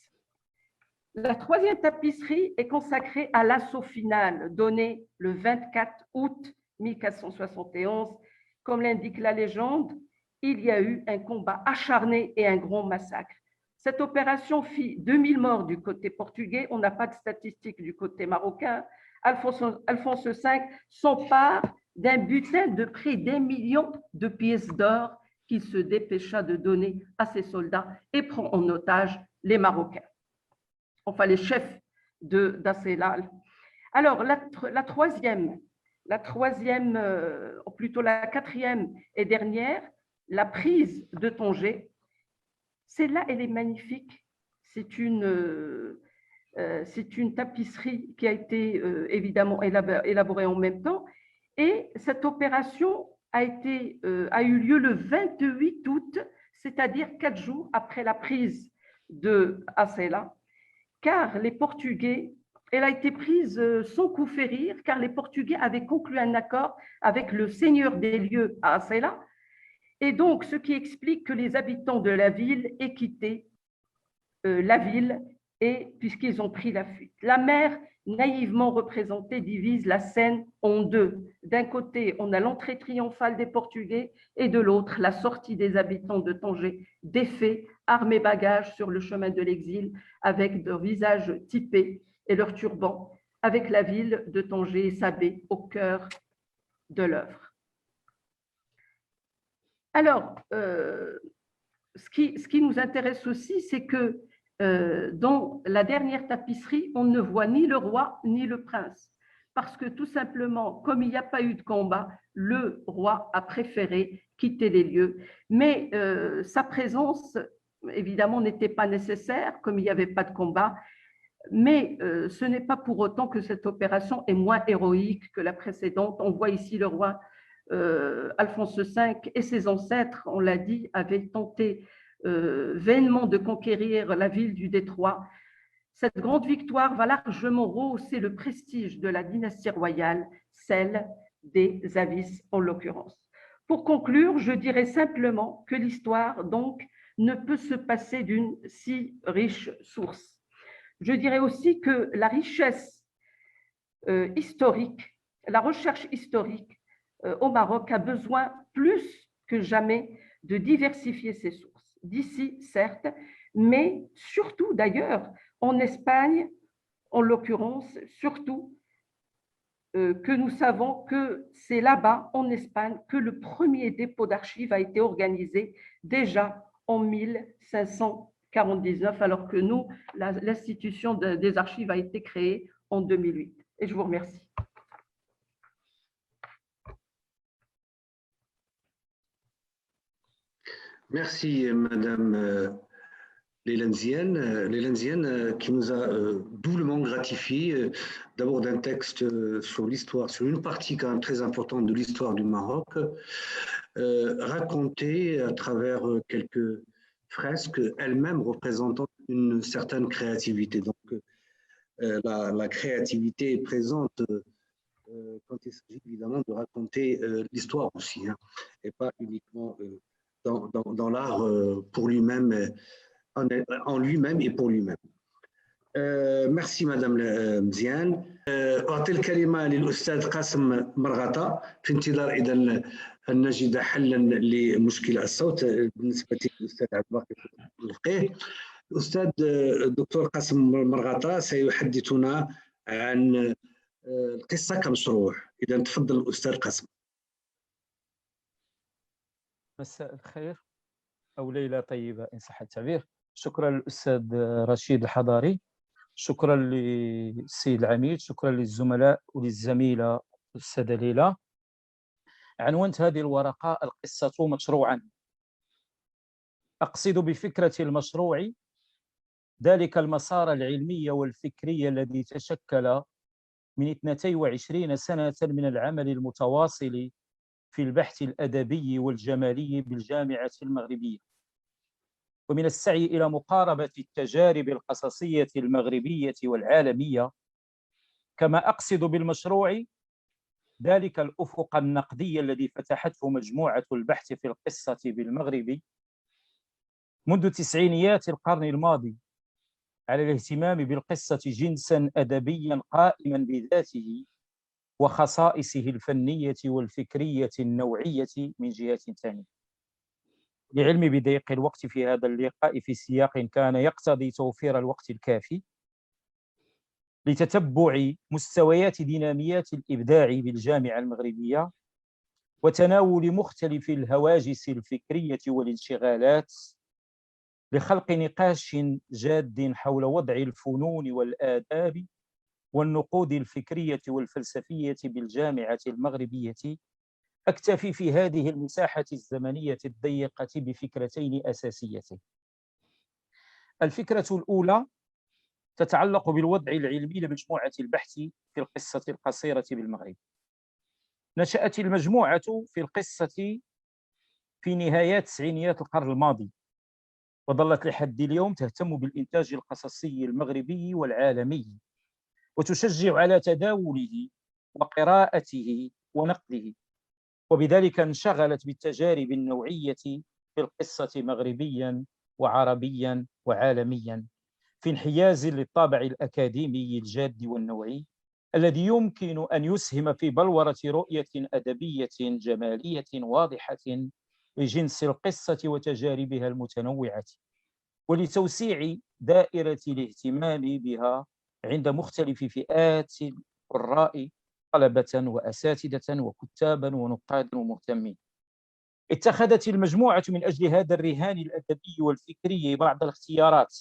La troisième tapisserie est consacrée à l'assaut final donné le 24 août 1471. Comme l'indique la légende, il y a eu un combat acharné et un grand massacre. Cette opération fit 2000 morts du côté portugais. On n'a pas de statistiques du côté marocain. Alphonse V s'empare d'un butin de près d'1 million de pièces d'or qu'il se dépêcha de donner à ses soldats et prend en otage les Marocains, enfin les chefs d'Asselal. Alors, la troisième, ou plutôt la quatrième et dernière, la prise de Tanger. Celle-là, elle est magnifique. C'est une tapisserie qui a été évidemment élaborée en même temps. Et cette opération a eu lieu le 28 août, c'est-à-dire 4 jours après la prise de Asselin, car les Portugais, elle a été prise sans coup férir, car les Portugais avaient conclu un accord avec le seigneur des lieux à Asselin, et donc ce qui explique que les habitants de la ville aient quitté la ville, et puisqu'ils ont pris la fuite. La mer, naïvement représentée, divise la Seine en deux. D'un côté, on a l'entrée triomphale des Portugais et de l'autre, la sortie des habitants de Tanger, défaits, armes et bagages sur le chemin de l'exil, avec leur visage typés et leurs turbans, avec la ville de Tanger et sa baie au cœur de l'œuvre. Alors, ce qui nous intéresse aussi, c'est que dans la dernière tapisserie, on ne voit ni le roi ni le prince, parce que tout simplement, comme il n'y a pas eu de combat, le roi a préféré quitter les lieux. Mais sa présence, évidemment, n'était pas nécessaire, comme il n'y avait pas de combat. Mais ce n'est pas pour autant que cette opération est moins héroïque que la précédente. On voit ici le roi Alphonse V et ses ancêtres, on l'a dit, avaient tenté vainement de conquérir la ville du Détroit. Cette grande victoire va largement rehausser le prestige de la dynastie royale, celle des Avis en l'occurrence. Pour conclure, je dirais simplement que l'histoire, donc, ne peut se passer d'une si riche source. Je dirais aussi que la richesse historique, la recherche historique au Maroc a besoin plus que jamais de diversifier ses sources. D'ici, certes, mais surtout d'ailleurs en Espagne, en l'occurrence, surtout que nous savons que c'est là-bas, en Espagne, que le premier dépôt d'archives a été organisé déjà en 1549, alors que nous, l'institution des archives a été créée en 2008. Et je vous remercie. Merci, Madame Leila Nziane, qui nous a doublement gratifié, d'abord d'un texte sur l'histoire, sur une partie quand même très importante de l'histoire du Maroc, racontée à travers quelques fresques, elles-mêmes représentant une certaine créativité. Donc, la créativité est présente quand il s'agit évidemment de raconter l'histoire aussi, hein, et pas uniquement dans l'art pour lui-même, en lui-même et pour lui-même. Merci Madame مزيان. أعطي الكلمة للأستاذ قاسم مرغطة في انتظار إذا أن نجد حلا لمشكلة الصوت بالنسبة للأستاذ عبد الباقي الفقيه. الأستاذ الدكتور قاسم مرغطة سيحدثنا عن القصة كمشروع. إذا تفضل الأستاذ قاسم. مساء الخير أو ليلة طيبة إن صح التعبير. شكرا للأستاذ رشيد الحضاري، شكرا للسيد العميد، شكرا للزملاء وللزميلة الأستاذة ليلى. عنونت هذه الورقة القصة مشروعا. أقصد بفكرة المشروع ذلك المسار العلمي والفكري الذي تشكل من 22 سنة من العمل المتواصل في البحث الأدبي والجمالي بالجامعة المغربية، ومن السعي إلى مقاربة التجارب القصصية المغربية والعالمية. كما أقصد بالمشروع ذلك الأفق النقدي الذي فتحته مجموعة البحث في القصة بالمغرب منذ تسعينيات القرن الماضي على الاهتمام بالقصة جنساً أدبياً قائماً بذاته وخصائصه الفنية والفكرية النوعية من جهة ثانية. لعلمي بضيق الوقت في هذا اللقاء في سياق كان يقتضي توفير الوقت الكافي لتتبع مستويات ديناميات الإبداع بالجامعة المغربية وتناول مختلف الهواجس الفكرية والانشغالات لخلق نقاش جاد حول وضع الفنون والآداب والنقود الفكرية والفلسفية بالجامعة المغربية، أكتفي في هذه المساحة الزمنية الضيقة بفكرتين أساسيتين. الفكرة الأولى تتعلق بالوضع العلمي لمجموعة البحث في القصة القصيرة بالمغرب. نشأت المجموعة في القصة في نهايات تسعينيات القرن الماضي، وظلت لحد اليوم تهتم بالإنتاج القصصي المغربي والعالمي، وتشجع على تداوله وقراءته ونقده، وبذلك انشغلت بالتجارب النوعية في القصة مغربيا وعربيا وعالميا، في انحياز للطابع الأكاديمي الجاد والنوعي الذي يمكن أن يسهم في بلورة رؤية أدبية جمالية واضحة لجنس القصة وتجاربها المتنوعة، ولتوسيع دائرة الاهتمام بها عند مختلف فئات القراء، طلبة وأساتذة وكتابا ونقادا ومهتمين. اتخذت المجموعة من أجل هذا الرهان الأدبي والفكري بعض الاختيارات،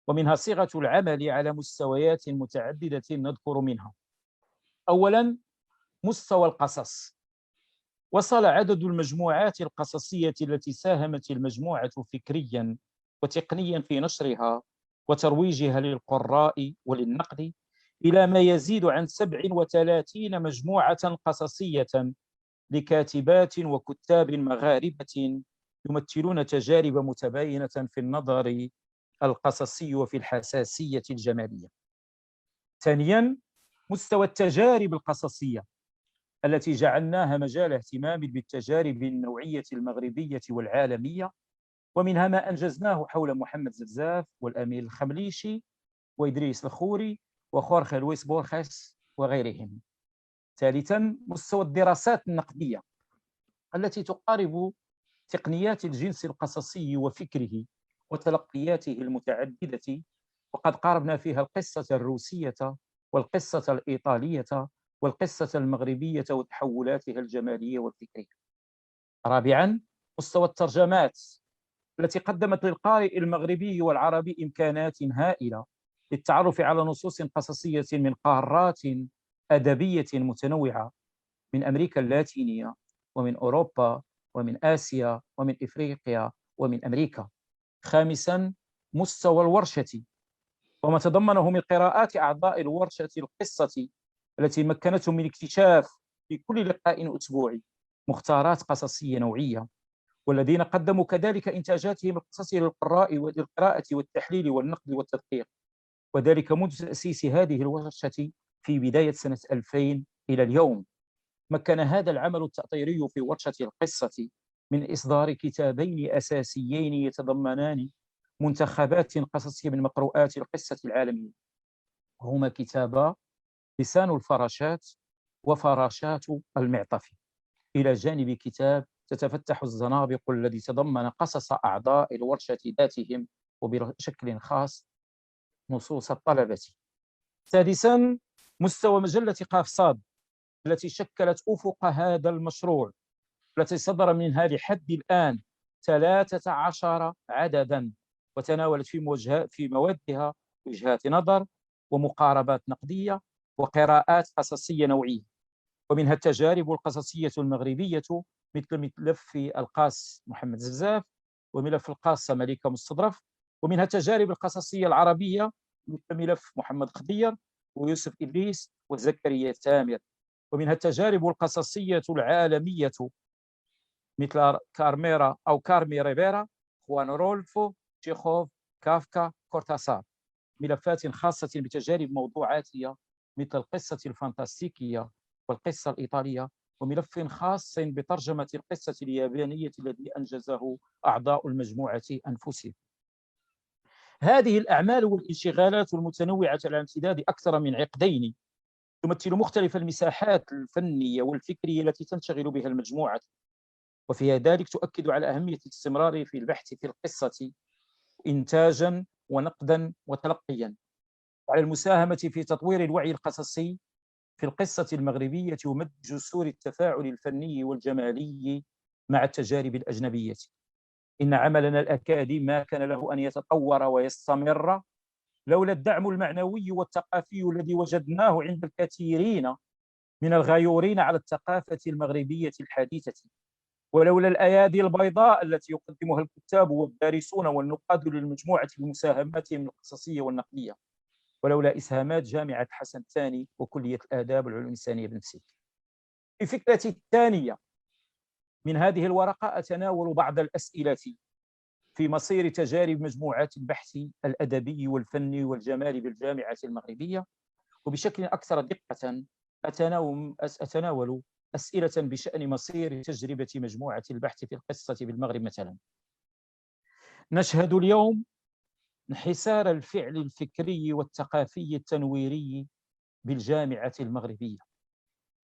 ومنها صيغة العمل على مستويات متعددة نذكر منها. أولا، مستوى القصص. وصل عدد المجموعات القصصية التي ساهمت المجموعة فكريا وتقنيا في نشرها وترويجها للقراء وللنقد إلى ما يزيد عن 37 مجموعة قصصية لكاتبات وكتاب مغاربة يمثلون تجارب متباينة في النظر القصصي وفي الحساسية الجمالية. ثانياً، مستوى التجارب القصصية التي جعلناها مجال اهتمام بالتجارب النوعية المغربية والعالمية، ومنها ما أنجزناه حول محمد زرزاف والأمير الخمليشي وإدريس الخوري وخورخي لويس بورخيس وغيرهم. ثالثاً، مستوى الدراسات النقدية التي تقارب تقنيات الجنس القصصي وفكره وتلقياته المتعددة، وقد قاربنا فيها القصة الروسية والقصة الإيطالية والقصة المغربية وتحولاتها الجمالية والفكرية. رابعاً، مستوى الترجمات التي قدمت للقارئ المغربي والعربي إمكانات هائلة للتعرف على نصوص قصصية من قارات أدبية متنوعة، من أمريكا اللاتينية ومن أوروبا ومن آسيا ومن إفريقيا ومن أمريكا. خامساً، مستوى الورشة وما تضمنه من قراءات أعضاء الورشة القصة التي مكنتهم من اكتشاف في كل لقاء أسبوعي مختارات قصصية نوعية، والذين قدموا كذلك إنتاجاتهم القصصية للقراءة والتحليل والنقد والتدقيق، وذلك منذ تأسيس هذه الورشة في بداية سنة 2000 إلى اليوم. مكن هذا العمل التأطيري في ورشة القصة من إصدار كتابين أساسيين يتضمنان منتخبات قصصية من مقروءات القصة العالمية، وهما كتابا لسان الفراشات وفراشات المعطف، إلى جانب كتاب تتفتح الزنابق الذي تضمن قصص أعضاء الورشة ذاتهم وبشكل خاص نصوص الطلبة. سادساً، مستوى مجلة قاف صاد التي شكلت أفق هذا المشروع، التي صدر منها لحد الآن 13 عدداً، وتناولت في موادها وجهات نظر ومقاربات نقدية وقراءات قصصية نوعية، ومنها التجارب القصصية المغربية مثل ملف القاص محمد زرزاف وملف القاصة مليكة مستظرف، ومنها التجارب القصصية العربية مثل ملف محمد خضير ويوسف إدريس وزكريا تامر، ومنها التجارب القصصية العالمية مثل كارميرا أو كارمي ريبيرا، خوان رولفو، تشيخوف، كافكا، كورتاسار، ملفات خاصة بتجارب موضوعاتية مثل القصة الفانتاستيكية والقصة الإيطالية، وملف خاص بترجمة القصة اليابانية الذي أنجزه أعضاء المجموعة أنفسهم. هذه الأعمال والانشغالات المتنوعة على امتداد أكثر من عقدين تمثل مختلف المساحات الفنية والفكرية التي تنشغل بها المجموعة، وفي ذلك تؤكد على أهمية الاستمرار في البحث في القصة إنتاجاً ونقداً وتلقياً، وعلى المساهمة في تطوير الوعي القصصي في القصة المغربية ومد جسور التفاعل الفني والجمالي مع التجارب الأجنبية. إن عملنا الأكاديمي ما كان له أن يتطور ويستمر لولا الدعم المعنوي والثقافي الذي وجدناه عند الكثيرين من الغيورين على الثقافة المغربية الحديثة، ولولا الأيادي البيضاء التي يقدمها الكتاب والدارسون والنقاد للمجموعة بمساهماتهم القصصية والنقدية، ولولا إسهامات جامعة حسن الثاني وكلية الآداب والعلوم الإنسانية بنفسه. في فكرتي الثانية من هذه الورقة أتناول بعض الأسئلة في مصير تجارب مجموعات البحث الأدبي والفني والجمالي بالجامعة المغربية، وبشكل أكثر دقة أتناول أسئلة بشأن مصير تجربة مجموعة البحث في القصة بالمغرب. مثلا، نشهد اليوم انحسار الفعل الفكري والثقافي التنويري بالجامعة المغربية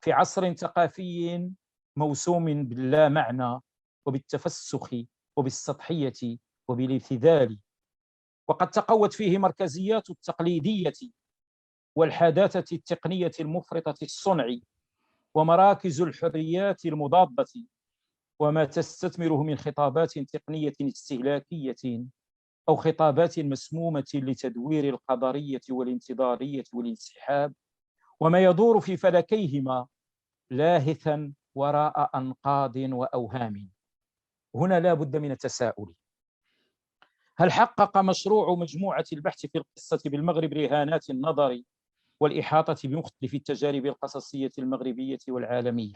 في عصر ثقافي موسوم باللا معنى وبالتفسخ وبالسطحية وبالابتذال، وقد تقوت فيه مركزيات التقليدية والحداثة التقنية المفرطة الصنع ومراكز الحريات المضادة وما تستثمره من خطابات تقنية استهلاكية أو خطابات مسمومة لتدوير القدرية والانتظارية والانسحاب، وما يدور في فلكيهما لاهثا وراء أنقاض وأوهام. هنا لا بد من التساؤل: هل حقق مشروع مجموعة البحث في القصة بالمغرب رهانات النظر والإحاطة بمختلف التجارب القصصية المغربية والعالمية؟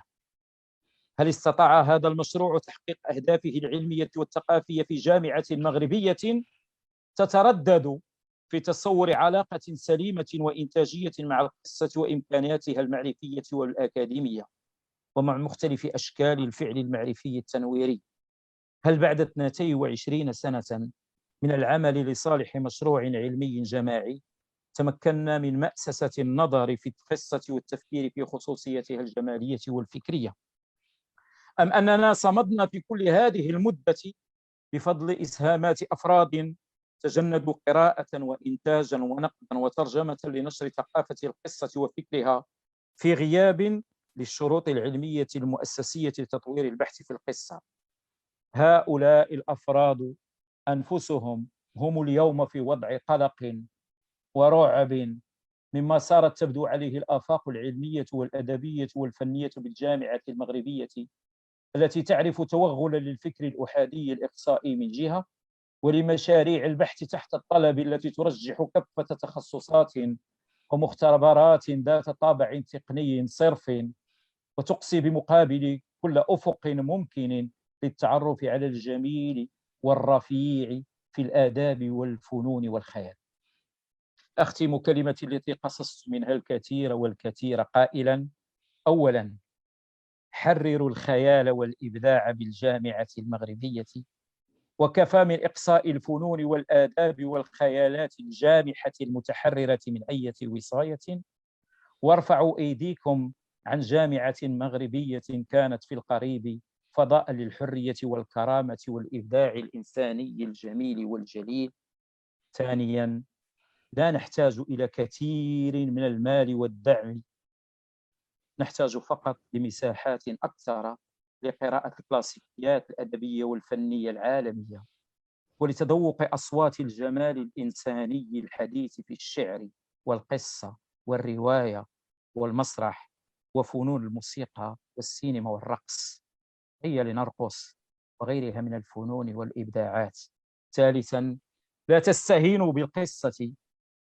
هل استطاع هذا المشروع تحقيق أهدافه العلمية والثقافية في جامعة مغربية تتردد في تصور علاقة سليمة وإنتاجية مع القصة وإمكانياتها المعرفية والأكاديمية ومع مختلف أشكال الفعل المعرفي التنويري؟ هل بعد 22 سنة من العمل لصالح مشروع علمي جماعي تمكنا من مأسسة النظر في القصة والتفكير في خصوصيتها الجمالية والفكرية، أم أننا صمدنا في كل هذه المدة بفضل إسهامات أفراد تجندوا قراءة وإنتاجا ونقدا وترجمة لنشر ثقافة القصة وفكرها في غياب للشروط العلمية المؤسسية لتطوير البحث في القصة؟ هؤلاء الأفراد أنفسهم هم اليوم في وضع قلق ورعب مما صارت تبدو عليه الآفاق العلمية والأدبية والفنية بالجامعة المغربية، التي تعرف توغلا للفكر الأحادي الإقصائي من جهة، ولمشاريع البحث تحت الطلب التي ترجح كافة تخصصات ومختبرات ذات طابع تقني صرف، وتقصي بمقابل كل أفق ممكن للتعرف على الجميل والرفيع في الآداب والفنون والخيال. أختم كلمتي التي قصصت منها الكثير والكثير قائلا: أولا، حرروا الخيال والإبداع بالجامعة المغربية، وكفى من إقصاء الفنون والآداب والخيالات الجامحة المتحررة من أي وصاية، وارفعوا أيديكم عن جامعة مغربية كانت في القريب فضاء للحرية والكرامة والإبداع الإنساني الجميل والجليل. ثانيا، لا نحتاج إلى كثير من المال والدعم، نحتاج فقط لمساحات أكثر لقراءة الكلاسيكيات الأدبية والفنية العالمية، ولتذوق أصوات الجمال الإنساني الحديث في الشعر والقصة والرواية والمسرح وفنون الموسيقى والسينما والرقص، هي لنرقص وغيرها من الفنون والإبداعات. ثالثا، لا تستهينوا بالقصة،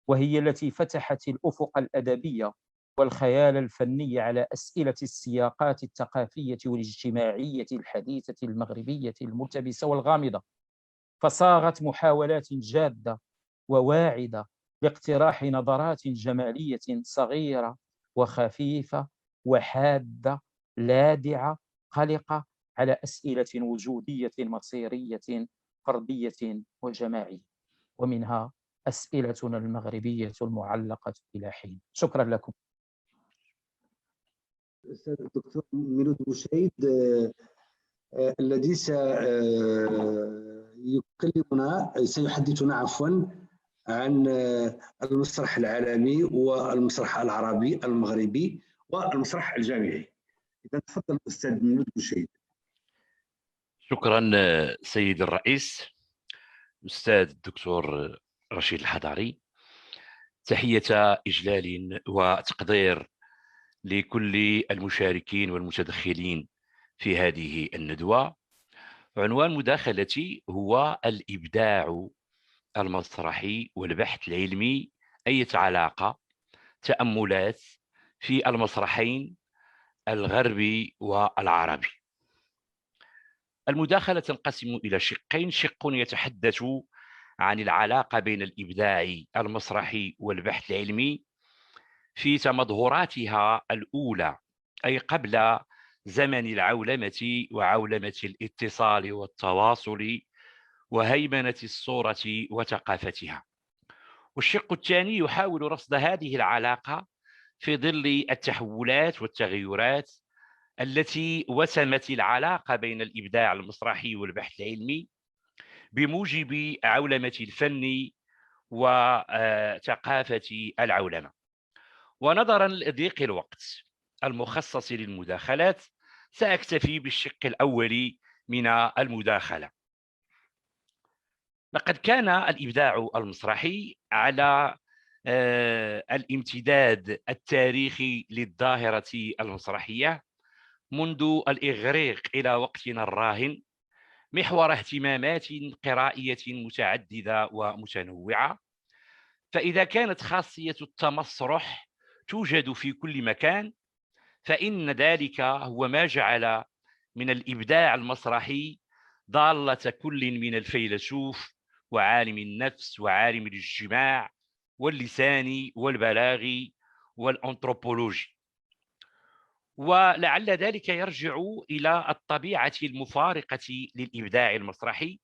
وهي التي فتحت الأفق الأدبية والخيال الفني على أسئلة السياقات الثقافية والاجتماعية الحديثة المغربية الملتبسة والغامضة، فصاغت محاولات جادة وواعدة لاقتراح نظرات جمالية صغيرة وخفيفة وحادة لادعة قلقة على أسئلة وجودية مصيرية فردية وجماعية، ومنها أسئلتنا المغربية المعلقة إلى حين. شكرا لكم. الأستاذ الدكتور ميلود بوشيد الذي سيحدثنا عفوا عن المسرح العالمي والمسرح العربي المغربي والمسرح الجامعي. إذا تفضل أستاذ محمود بوشيد. شكرا سيد الرئيس الأستاذ الدكتور رشيد الحضاري. تحية إجلال وتقدير لكل المشاركين والمتدخلين في هذه الندوة. عنوان مداخلتي هو الإبداع المسرحي والبحث العلمي، أي علاقة، تأملات في المسرحين الغربي والعربي. المداخلة تنقسم إلى شقين: شق يتحدث عن العلاقة بين الإبداع المسرحي والبحث العلمي في تمظهراتها الأولى، أي قبل زمن العولمة وعولمة الاتصال والتواصل وهيمنة الصورة وثقافتها. والشق الثاني يحاول رصد هذه العلاقة في ظل التحولات والتغيرات التي وسمت العلاقة بين الإبداع المسرحي والبحث العلمي بموجب عولمة الفن وثقافة العولمة. ونظرا لضيق الوقت المخصص للمداخلات سأكتفي بالشق الأول من المداخلة. لقد كان الإبداع المسرحي على الامتداد التاريخي للظاهرة المسرحية منذ الإغريق إلى وقتنا الراهن محور اهتمامات قرائية متعددة ومتنوعة. فإذا كانت خاصية التمسرح توجد في كل مكان، فإن ذلك هو ما جعل من الإبداع المسرحي ضالة كل من الفيلسوف وعالم النفس وعالم الاجتماع واللسان والبلاغ والأنثروبولوجي. ولعل ذلك يرجع إلى الطبيعة المفارقة للإبداع المسرحي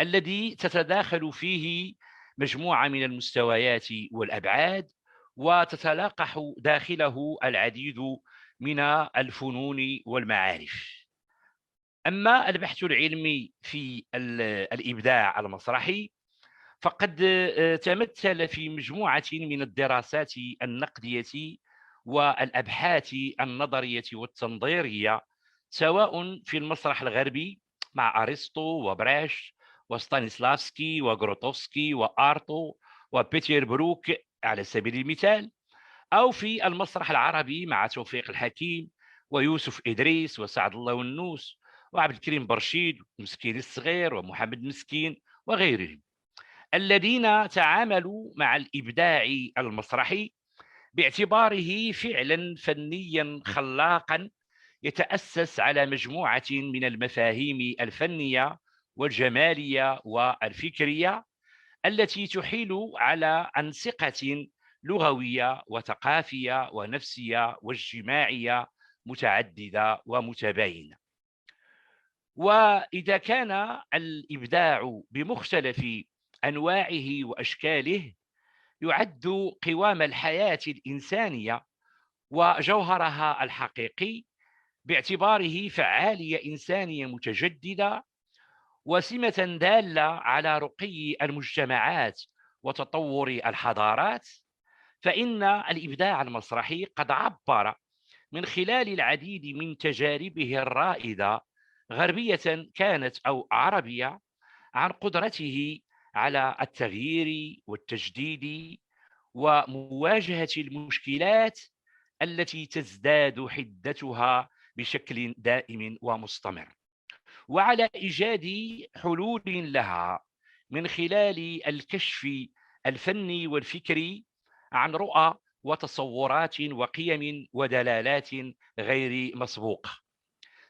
الذي تتداخل فيه مجموعة من المستويات والأبعاد، وتتلاقح داخله العديد من الفنون والمعارف. أما البحث العلمي في الإبداع المسرحي فقد تمثل في مجموعة من الدراسات النقدية والأبحاث النظرية والتنظيرية، سواء في المسرح الغربي مع أرسطو وبراش وستانيسلافسكي وغروتوفسكي وآرتو وبيتر بروك على سبيل المثال، أو في المسرح العربي مع توفيق الحكيم ويوسف إدريس وسعد الله والنوس وعبد الكريم برشيد ومسكين الصغير ومحمد مسكين وغيرهم، الذين تعاملوا مع الإبداع المسرحي باعتباره فعلا فنيا خلاقا يتأسس على مجموعة من المفاهيم الفنية والجمالية والفكرية التي تحيل على أنسقة لغوية وثقافية ونفسية واجتماعية متعددة ومتباينة. وإذا كان الإبداع بمختلف أنواعه وأشكاله يعد قوام الحياة الإنسانية وجوهرها الحقيقي باعتباره فعالية إنسانية متجددة وسمة دالة على رقي المجتمعات وتطور الحضارات، فإن الإبداع المسرحي قد عبر من خلال العديد من تجاربه الرائدة غربية كانت أو عربية عن قدرته على التغيير والتجديد ومواجهة المشكلات التي تزداد حدتها بشكل دائم ومستمر، وعلى إيجاد حلول لها من خلال الكشف الفني والفكري عن رؤى وتصورات وقيم ودلالات غير مسبوقة.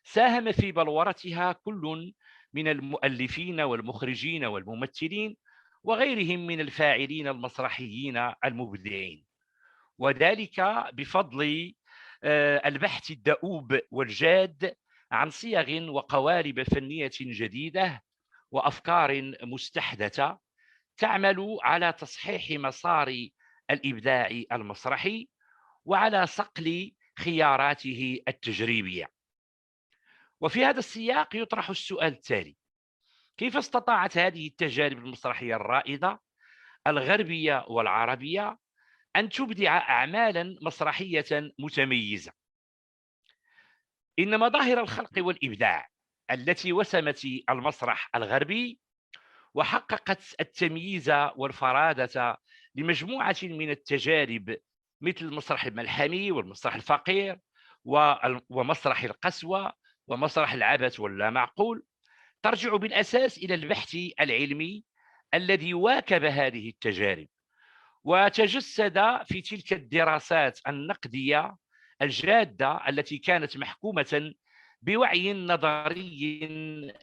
ساهم في بلورتها كل من المؤلفين والمخرجين والممثلين وغيرهم من الفاعلين المسرحيين المبدعين، وذلك بفضل البحث الدؤوب والجاد عن صيغ وقوالب فنية جديدة وأفكار مستحدثة تعمل على تصحيح مسار الإبداع المسرحي وعلى صقل خياراته التجريبية. وفي هذا السياق يطرح السؤال التالي: كيف استطاعت هذه التجارب المسرحية الرائدة الغربية والعربية أن تبدع أعمالا مسرحية متميزة. إن مظاهر الخلق والإبداع التي وسمت المسرح الغربي وحققت التمييز والفرادة لمجموعة من التجارب مثل المسرح الملحمي والمسرح الفقير ومسرح القسوة ومسرح العبث واللامعقول، ترجع بالأساس إلى البحث العلمي الذي واكب هذه التجارب وتجسد في تلك الدراسات النقدية الجادة التي كانت محكومة بوعي نظري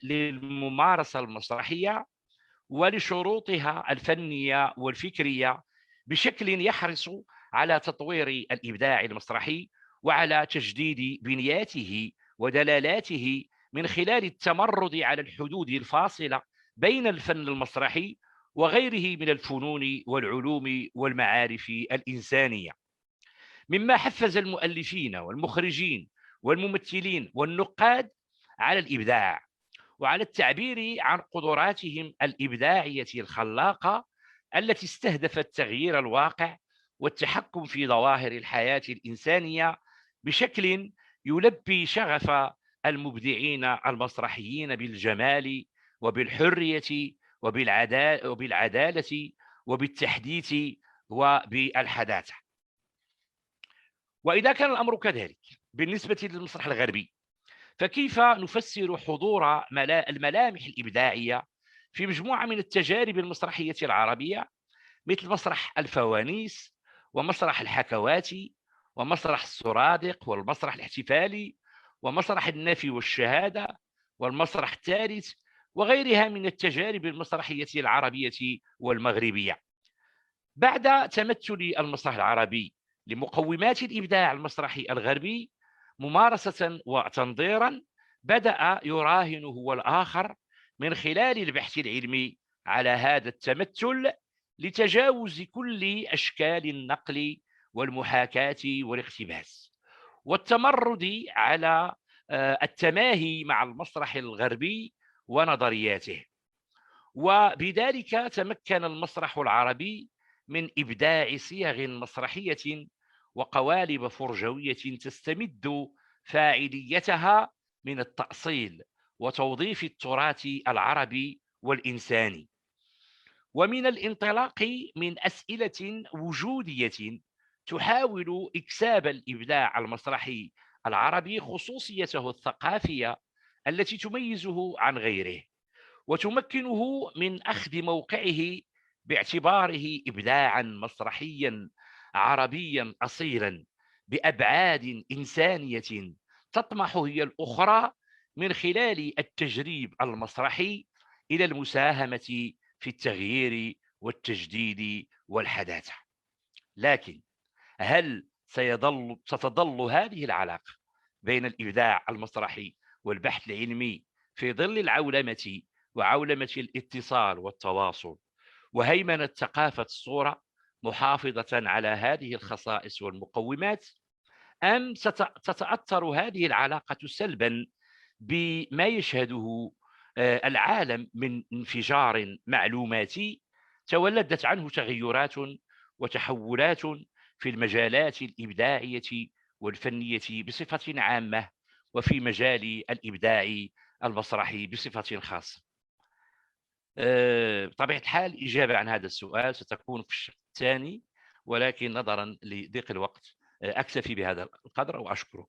للممارسة المسرحية ولشروطها الفنية والفكرية بشكل يحرص على تطوير الإبداع المسرحي وعلى تجديد بنياته ودلالاته من خلال التمرد على الحدود الفاصلة بين الفن المسرحي وغيره من الفنون والعلوم والمعارف الإنسانية، مما حفز المؤلفين والمخرجين والممثلين والنقاد على الإبداع وعلى التعبير عن قدراتهم الإبداعية الخلاقة التي استهدفت تغيير الواقع والتحكم في ظواهر الحياة الإنسانية بشكل يلبي شغف المبدعين المسرحيين بالجمال وبالحرية وبالعدالة وبالتحديث وبالحداثة. وإذا كان الأمر كذلك بالنسبة للمسرح الغربي، فكيف نفسر حضور الملامح الإبداعية في مجموعة من التجارب المسرحية العربية مثل مسرح الفوانيس ومسرح الحكواتي ومسرح السرادق والمسرح الاحتفالي ومسرح النفي والشهادة والمسرح الثالث وغيرها من التجارب المسرحية العربية والمغربية؟ بعد تمثل المسرح العربي لمقومات الإبداع المسرحي الغربي ممارسة وتنظيرا، بدأ يراهن هو الآخر من خلال البحث العلمي على هذا التمثل لتجاوز كل أشكال النقل والمحاكاة والاقتباس والتمرد على التماهي مع المسرح الغربي ونظرياته. وبذلك تمكن المسرح العربي من إبداع صيغ مسرحية وقوالب فرجوية تستمد فاعليتها من التأصيل وتوظيف التراث العربي والإنساني، ومن الانطلاق من أسئلة وجودية تحاول إكساب الإبداع المسرحي العربي خصوصيته الثقافية التي تميزه عن غيره وتمكنه من أخذ موقعه باعتباره إبداعا مسرحيا عربيا أصيلا بأبعاد إنسانية تطمح هي الأخرى من خلال التجريب المسرحي إلى المساهمة في التغيير والتجديد والحداثة. لكن هل ستظل هذه العلاقة بين الإبداع المسرحي والبحث العلمي في ظل العولمة وعولمة الاتصال والتواصل وهيمنة ثقافة الصورة محافظة على هذه الخصائص والمقومات، أم ستتأثر هذه العلاقة سلبا بما يشهده العالم من انفجار معلوماتي تولدت عنه تغيرات وتحولات في المجالات الإبداعية والفنية بصفة عامة وفي مجال الإبداع المسرحي بصفة خاصة؟ بطبيعة الحال إجابة عن هذا السؤال ستكون في الشق الثاني، ولكن نظرا لضيق الوقت أكتفي بهذا القدر وأشكرك.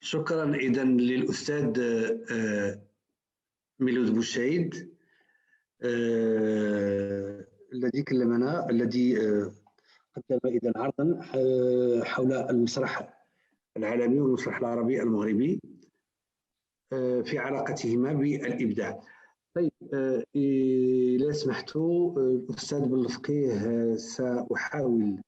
شكرا إذا للأستاذ ميلود بوشايد الذي قدم إذا عرضا حول المسرح العالمي والمسرح العربي المغربي في علاقتهما بالإبداع. طيب، إذا سمحتوا الأستاذ بالفقيه سأحاول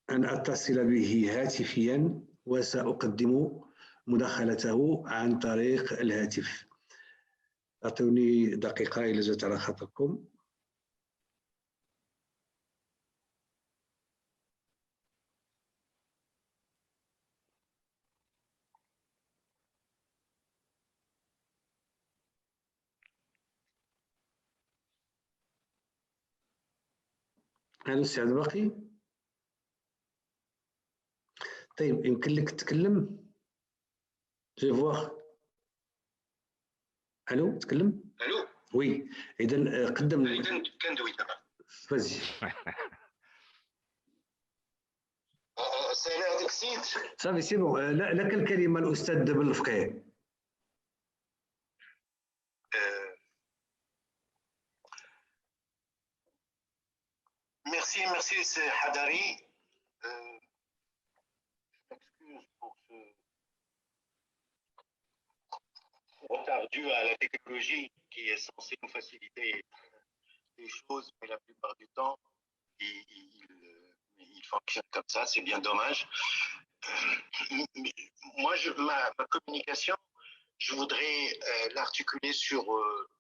أن أتصل به هاتفيا وسأقدم مداخلته عن طريق الهاتف. أعطوني دقيقة إلى جات على خاطركم. أنا السعد باقي. طيب يمكن لك تتكلم؟ جو فوا. الو تكلم؟ الو وي اذا قدم. اذا كندوي دابا. فازي. سالي هذاك السيد. صافي سي بون. لك الكلمه الاستاذ بالفقيه. Merci, c'est Hadari. Je m'excuse pour ce retard dû à la technologie qui est censée nous faciliter les choses, mais la plupart du temps, il fonctionne comme ça, c'est bien dommage. Moi, ma communication, je voudrais l'articuler sur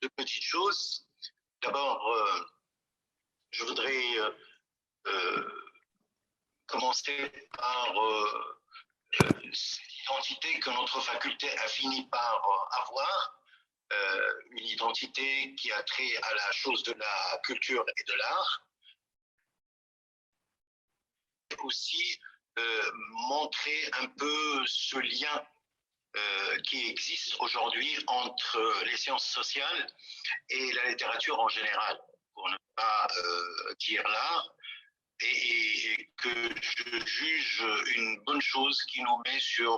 deux petites choses. D'abord, je voudrais commencer par l'identité que notre faculté a fini par avoir, une identité qui a trait à la chose de la culture et de l'art. Aussi montrer un peu ce lien qui existe aujourd'hui entre les sciences sociales et la littérature en général, pour ne pas dire l'art, et que je juge une bonne chose qui nous met sur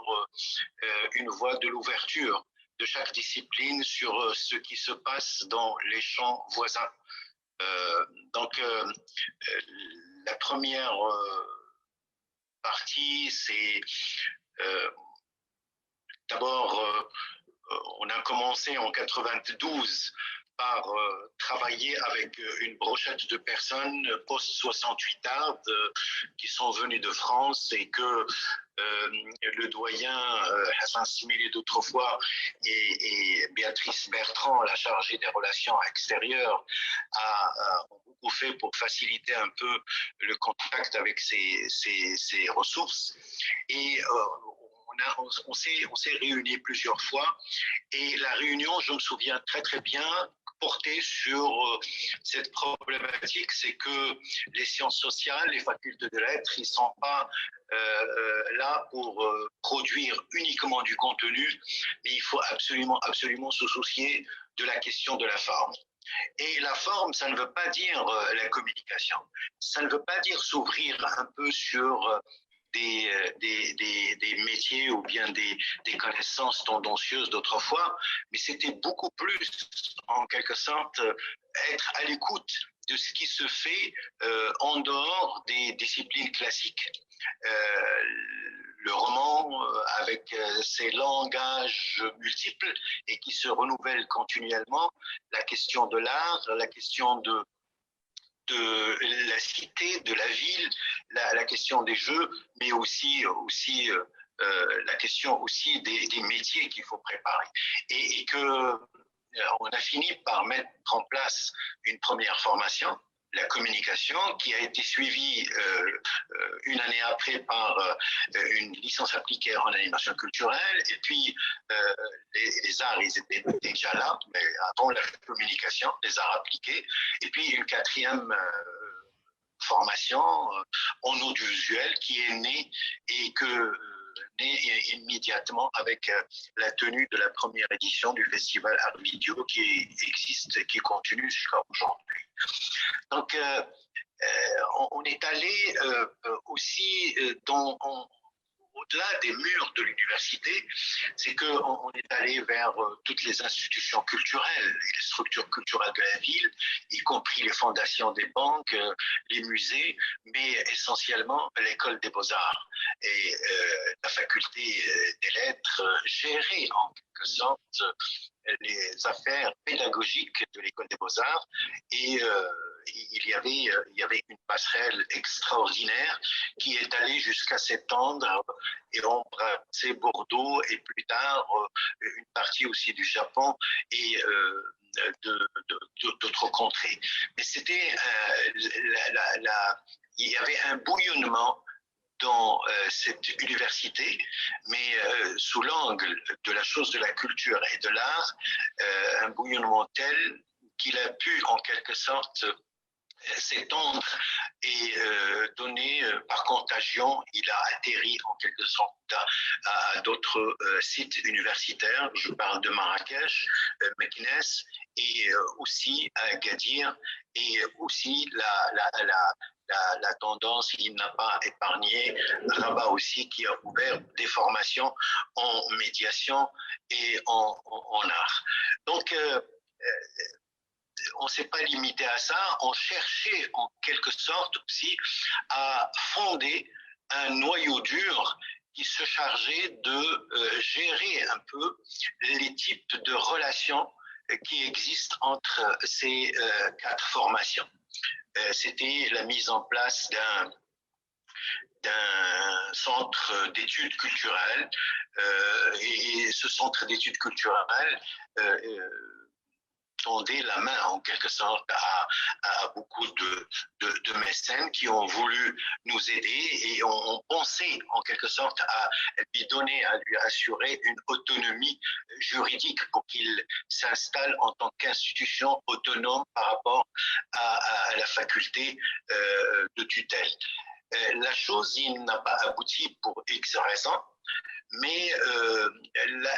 une voie de l'ouverture de chaque discipline sur ce qui se passe dans les champs voisins. Donc, la première partie, c'est d'abord, on a commencé en 92 par travailler avec une brochette de personnes post-68 qui sont venues de France et que le doyen Hassan Simili d'autrefois et Béatrice Bertrand, la chargée des relations extérieures, ont beaucoup fait pour faciliter un peu le contact avec ces ressources. Et on s'est réunis plusieurs fois et la réunion, je me souviens très très bien, portait sur cette problématique, c'est que les sciences sociales, les facultés de lettres, ils ne sont pas là pour produire uniquement du contenu, mais il faut absolument se soucier de la question de la forme. Et la forme, ça ne veut pas dire la communication, ça ne veut pas dire s'ouvrir un peu sur des métiers ou bien des connaissances tendancieuses d'autrefois, mais c'était beaucoup plus, en quelque sorte, être à l'écoute de ce qui se fait en dehors des disciplines classiques. Le roman, avec ses langages multiples et qui se renouvellent continuellement, la question de l'art, la question de la cité, de la ville, la question des jeux, mais aussi la question aussi des métiers qu'il faut préparer. Et que on a fini par mettre en place une première formation, la communication, qui a été suivie une année après par une licence appliquée en animation culturelle, et puis les arts, ils étaient déjà là, mais avant la communication, les arts appliqués, et puis une quatrième formation en audiovisuel qui est née et que née immédiatement avec la tenue de la première édition du festival Art Vidéo qui existe, qui continue jusqu'à aujourd'hui. Donc, on est allé aussi au-delà des murs de l'université, c'est qu'on est allé vers toutes les institutions culturelles et les structures culturelles de la ville, y compris les fondations des banques, les musées, mais essentiellement l'école des beaux-arts et la faculté des lettres gérait en quelque sorte les affaires pédagogiques de l'école des beaux-arts et il y avait une passerelle extraordinaire qui est allée jusqu'à s'étendre et embrasser Bordeaux et plus tard une partie aussi du Japon et d'autres contrées. Mais c'était il y avait un bouillonnement dans cette université, mais sous l'angle de la chose de la culture et de l'art, un bouillonnement tel qu'il a pu en quelque sorte s'étendre et donner par contagion, il a atterri en quelque sorte à d'autres sites universitaires. Je parle de Marrakech, Meknès et aussi à Agadir, et aussi la tendance, il n'a pas épargné Rabat aussi, qui a ouvert des formations en médiation et en art. Donc, on ne s'est pas limité à ça, on cherchait en quelque sorte aussi à fonder un noyau dur qui se chargeait de gérer un peu les types de relations qui existent entre ces 4 formations. C'était la mise en place d'un centre d'études culturelles, et ce centre d'études culturelles tendait la main en quelque sorte à beaucoup de mécènes qui ont voulu nous aider, et on pensait en quelque sorte à lui donner, à lui assurer une autonomie juridique pour qu'il s'installe en tant qu'institution autonome par rapport à la faculté de tutelle. La chose, il n'a pas abouti pour X raisons, mais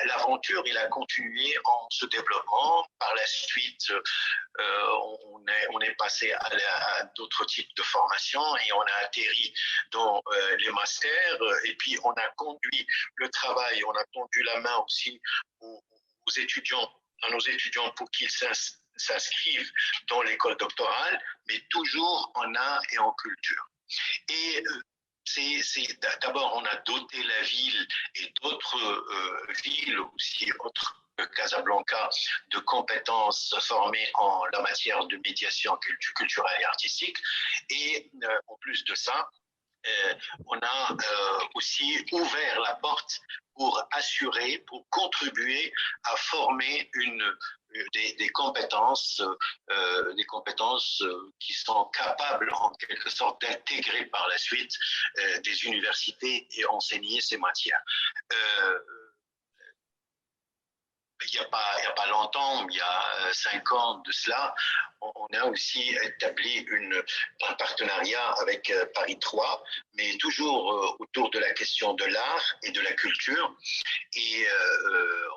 l'aventure, il a continué en se développant. Par la suite, on est passé à d'autres types de formations et on a atterri dans les masters, et puis on a conduit le travail, on a tendu la main aussi aux étudiants, à nos étudiants pour qu'ils s'inscrivent dans l'école doctorale, mais toujours en art et en culture. Et d'abord, on a doté la ville et d'autres villes aussi, autres que Casablanca, de compétences formées en la matière de médiation culturelle et artistique. Et en plus de ça, on a aussi ouvert la porte pour assurer, pour contribuer à former des compétences qui sont capables en quelque sorte d'intégrer par la suite des universités et enseigner ces matières. Il n'y a pas longtemps, il y a 5 ans de cela, on a aussi établi un partenariat avec Paris 3, mais toujours autour de la question de l'art et de la culture. Et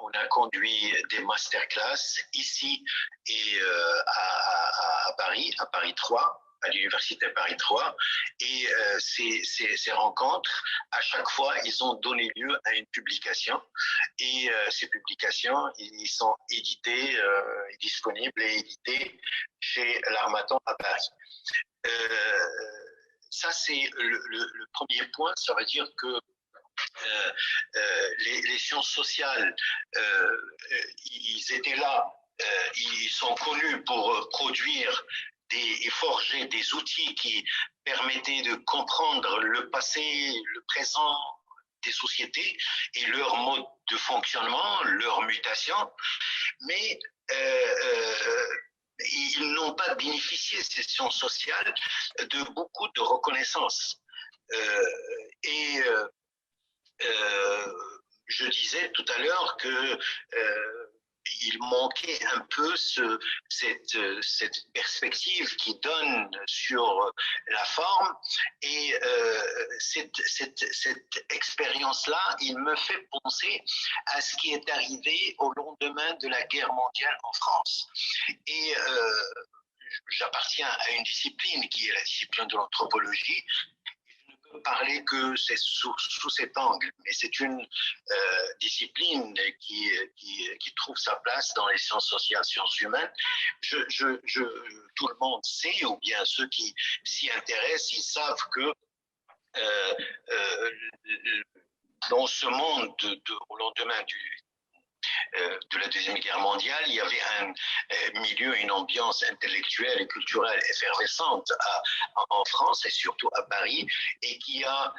on a conduit des masterclass ici et à Paris 3, à l'université Paris 3, et ces rencontres, à chaque fois, ils ont donné lieu à une publication, et ces publications, ils sont édités, disponibles et édités chez l'Harmattan à Paris. Ça, c'est le premier point. Ça veut dire que les sciences sociales, ils étaient là, ils sont connus pour produire et forger des outils qui permettaient de comprendre le passé, le présent des sociétés et leur mode de fonctionnement, leur mutation, mais ils n'ont pas bénéficié, ces sciences sociales, de beaucoup de reconnaissance. Je disais tout à l'heure que il manquait un peu cette perspective qui donne sur la forme, et cette expérience-là, il me fait penser à ce qui est arrivé au lendemain de la guerre mondiale en France. Et j'appartiens à une discipline qui est la discipline de l'anthropologie. Parler que c'est sous cet angle, mais c'est une discipline qui trouve sa place dans les sciences sociales, sciences humaines. Tout le monde sait, ou bien ceux qui s'y intéressent, ils savent que dans ce monde au lendemain de la Deuxième Guerre mondiale, il y avait un milieu, une ambiance intellectuelle et culturelle effervescente en France et surtout à Paris, et qui a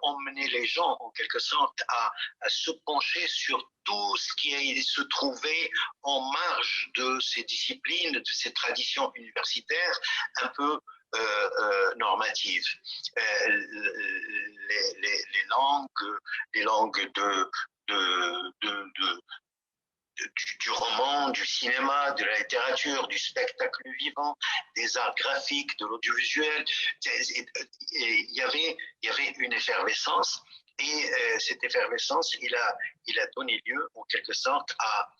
emmené les gens en quelque sorte à se pencher sur tout ce qui se trouvait en marge de ces disciplines, de ces traditions universitaires un peu normatives. Les langues du roman, du cinéma, de la littérature, du spectacle vivant, des arts graphiques, de l'audiovisuel. Il y avait une effervescence, et cette effervescence, il a donné lieu en quelque sorte à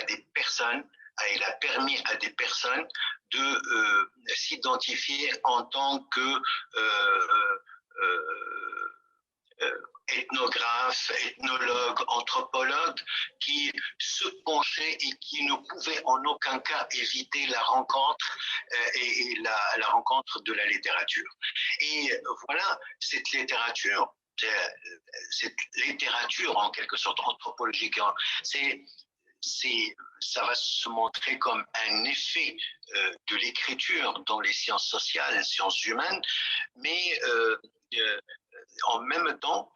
des personnes, il a permis à des personnes de s'identifier en tant que ethnographes, ethnologues, anthropologues, qui se penchaient et qui ne pouvaient en aucun cas éviter la rencontre et la rencontre de la littérature. Et voilà, cette littérature en quelque sorte anthropologique, ça va se montrer comme un effet de l'écriture dans les sciences sociales, les sciences humaines, mais en même temps,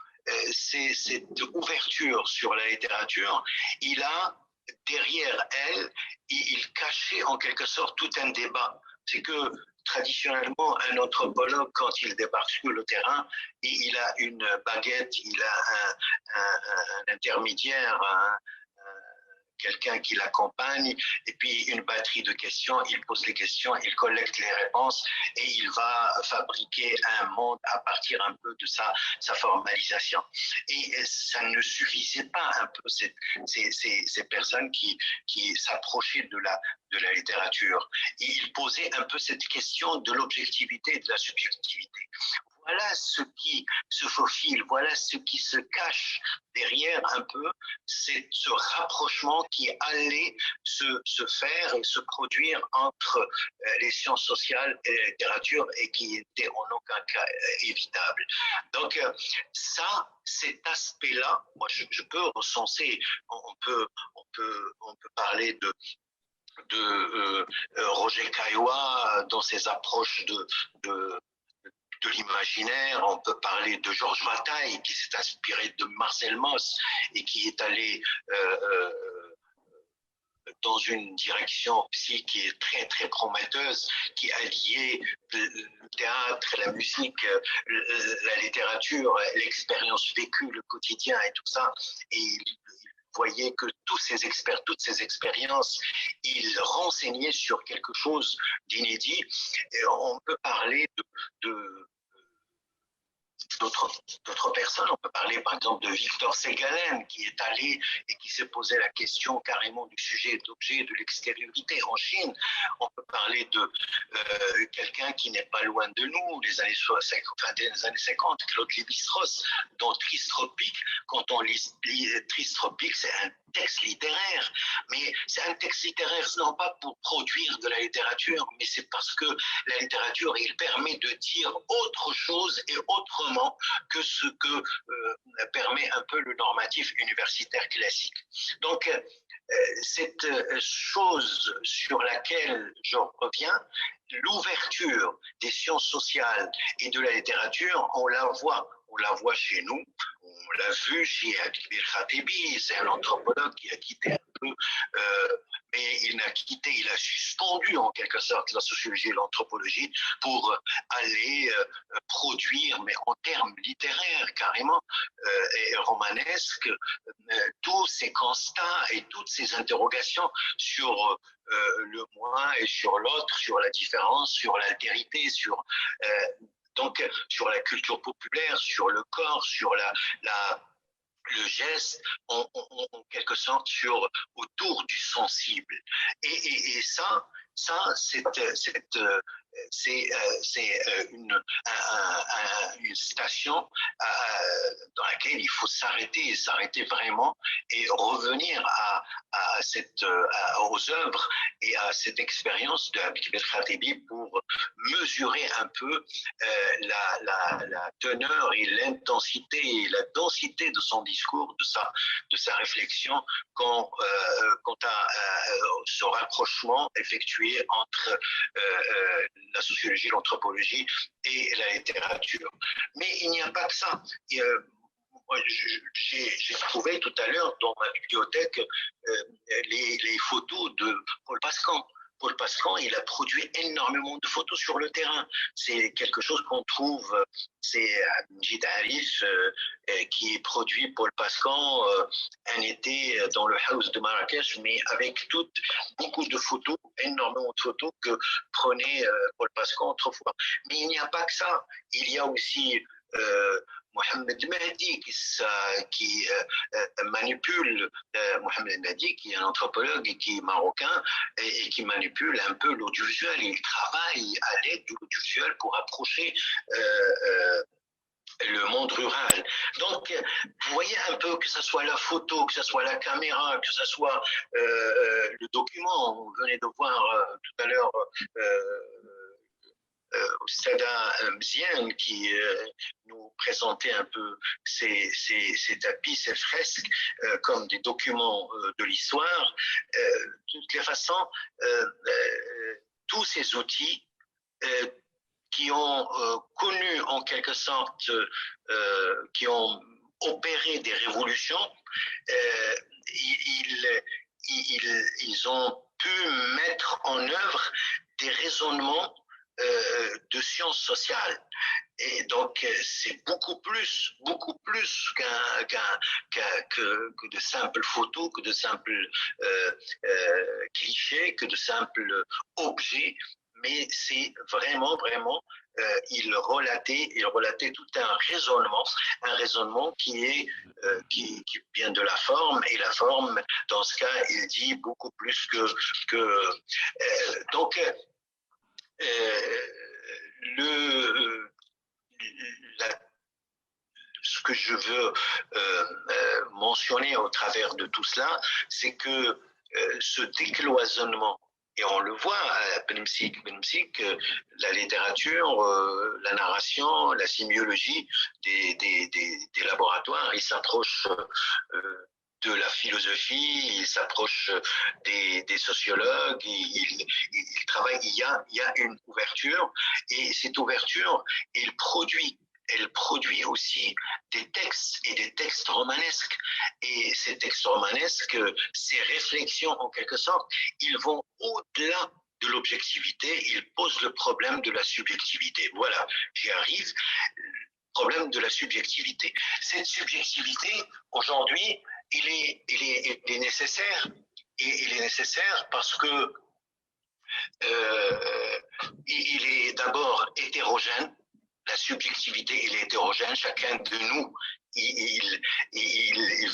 cette ouverture sur la littérature, il a derrière elle, il cachait en quelque sorte tout un débat. C'est que traditionnellement, un anthropologue, quand il débarque sur le terrain, il a une baguette, il a un intermédiaire, quelqu'un qui l'accompagne, et puis une batterie de questions, il pose les questions, il collecte les réponses, et il va fabriquer un monde à partir un peu de sa formalisation. Et ça ne suffisait pas un peu ces personnes qui s'approchaient de la littérature. Et il posait un peu cette question de l'objectivité et de la subjectivité. Voilà ce qui se faufile, voilà ce qui se cache derrière un peu ce rapprochement qui allait se faire et se produire entre les sciences sociales et la littérature, et qui était en aucun cas évitable. Donc ça, cet aspect-là, moi je peux recenser, on peut parler de Roger Caillois dans ses approches de l'imaginaire, on peut parler de Georges Bataille qui s'est inspiré de Marcel Mauss et qui est allé dans une direction aussi qui est très très prometteuse, qui alliait le théâtre, la musique, la littérature, l'expérience vécue, le quotidien et tout ça. Et voyez que toutes ces expériences, ils renseignaient sur quelque chose d'inédit. Et on peut parler d'autres personnes. On peut parler par exemple de Victor Ségalen, qui est allé et qui s'est posé la question carrément du sujet d'objet de l'extériorité en Chine. On peut parler de quelqu'un qui n'est pas loin de nous, les années 50, Claude Lévi-Strauss, dans Tristropique. Quand on lit Tristropique, c'est un texte littéraire, mais c'est un texte littéraire non pas pour produire de la littérature, mais c'est parce que la littérature, il permet de dire autre chose et autrement que ce que permet un peu le normatif universitaire classique. Donc, cette chose sur laquelle je reviens, l'ouverture des sciences sociales et de la littérature, on la voit chez nous, on l'a vu chez Habib el-Khatebi, c'est un anthropologue qui a quitté un peu, mais il a suspendu en quelque sorte la sociologie et l'anthropologie pour aller produire, mais en termes littéraires carrément, et romanesques, tous ces constats et toutes ces interrogations sur le moi et sur l'autre, sur la différence, sur l'altérité, donc sur la culture populaire, sur le corps, sur le geste, en quelque sorte autour du sensible. Et ça c'est une station dans laquelle il faut s'arrêter vraiment et revenir aux œuvres et à cette expérience de Habib el-Khatebi pour mesurer un peu la teneur et l'intensité et la densité de son discours, de sa réflexion quant à ce rapprochement effectué entre la sociologie, l'anthropologie et la littérature. Mais il n'y a pas que ça. J'ai trouvé tout à l'heure dans ma bibliothèque les photos de Paul Pascan. Paul Pascan, il a produit énormément de photos sur le terrain. C'est quelque chose qu'on trouve, c'est Mjid Arif qui produit Paul Pascan un été dans le house de Marrakech, mais avec beaucoup de photos, énormément de photos que prenait Paul Pascan autrefois. Mais il n'y a pas que ça. Il y a aussi Mohamed Mahdi qui manipule, Mohamed Mahdi qui est un anthropologue et qui est marocain et qui manipule un peu l'audiovisuel. Il travaille à l'aide de l'audiovisuel pour approcher le monde rural. Donc, vous voyez un peu que ce soit la photo, que ce soit la caméra, que ce soit le document. On venait de voir tout à l'heure Ousstada Mziane qui nous présentait un peu ces tapis, ces fresques comme des documents de l'histoire. De toutes les façons, tous ces outils qui ont connu en quelque sorte, qui ont opéré des révolutions, ils ont pu mettre en œuvre des raisonnements de sciences sociales. Et donc, c'est beaucoup plus que de simples photos, que de simples clichés, que de simples objets, mais c'est vraiment, il relatait tout un raisonnement qui vient de la forme, et la forme, dans ce cas, il dit beaucoup plus donc, ce que je veux mentionner au travers de tout cela, c'est que ce décloisonnement, et on le voit à Benmsik, la littérature, la narration, la sémiologie des laboratoires, ils s'approchent de la philosophie, il s'approche des sociologues, il travaille, il y a une ouverture, et cette ouverture, elle produit aussi des textes, et des textes romanesques. Et ces textes romanesques, ces réflexions en quelque sorte, ils vont au-delà de l'objectivité, ils posent le problème de la subjectivité. Voilà, j'y arrive, le problème de la subjectivité. Cette subjectivité, aujourd'hui, il est nécessaire, et il est nécessaire parce que il est d'abord hétérogène. La subjectivité, elle est hétérogène. Chacun de nous, il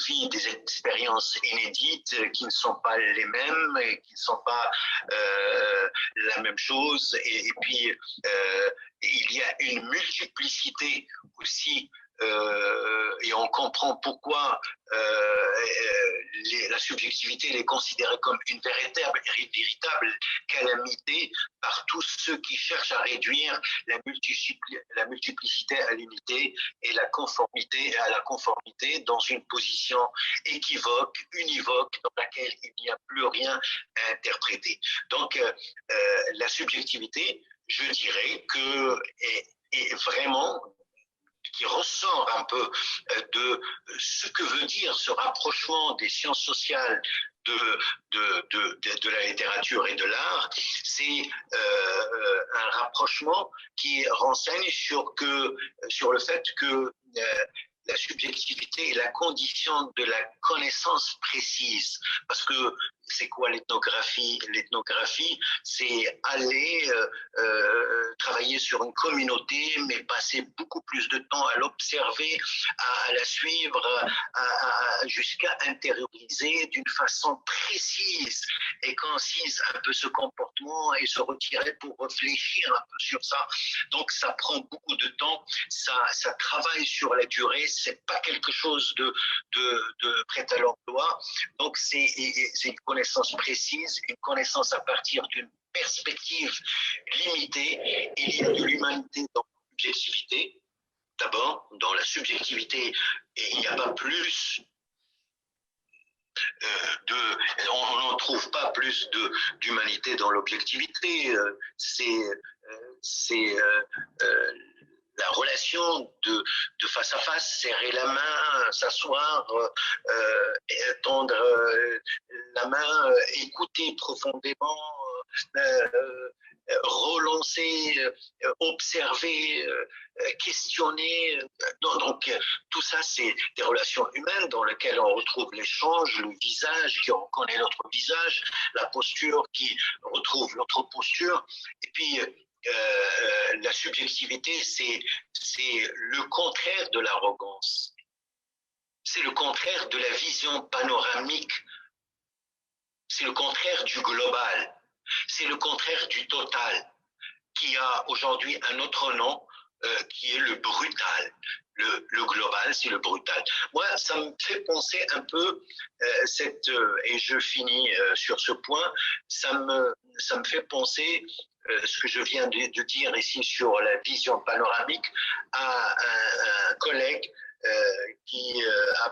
vit des expériences inédites qui ne sont pas les mêmes, et qui ne sont pas la même chose. Et puis, il y a une multiplicité aussi, et on comprend pourquoi la subjectivité est considérée comme une véritable calamité par tous ceux qui cherchent à réduire la multiplicité à l'unité et la conformité à la conformité dans une position équivoque, univoque, dans laquelle il n'y a plus rien à interpréter. Donc, la subjectivité, je dirais que est vraiment qui ressort un peu de ce que veut dire ce rapprochement des sciences sociales de la littérature et de l'art, c'est un rapprochement qui renseigne sur le fait que la subjectivité est la condition de la connaissance précise. Parce que c'est quoi l'ethnographie? L'ethnographie, c'est aller travailler sur une communauté, mais passer beaucoup plus de temps à l'observer, à la suivre, jusqu'à intérioriser d'une façon précise et concise un peu ce comportement et se retirer pour réfléchir un peu sur ça. Donc ça prend beaucoup de temps, ça travaille sur la durée, c'est pas quelque chose de prêt à l'emploi. Donc c'est une connaissance précise, une connaissance à partir d'une perspective limitée. Il y a de l'humanité dans l'objectivité, D'abord, dans la subjectivité, et il n'y a pas plus on n'en trouve pas plus d'humanité dans l'objectivité. C'est la relation de face à face, serrer la main, s'asseoir, tendre la main, écouter profondément, relancer, observer, questionner. Donc, tout ça, c'est des relations humaines dans lesquelles on retrouve l'échange, le visage qui reconnaît l'autre visage, la posture qui retrouve l'autre posture. Et puis, la subjectivité, c'est le contraire de l'arrogance. C'est le contraire de la vision panoramique. C'est le contraire du global. C'est le contraire du total, qui a aujourd'hui un autre nom, qui est le brutal. Le global, c'est le brutal. Moi, ça me fait penser un peu, et je finis sur ce point, ça me fait penser ce que je viens de dire ici sur la vision panoramique à un collègue qui a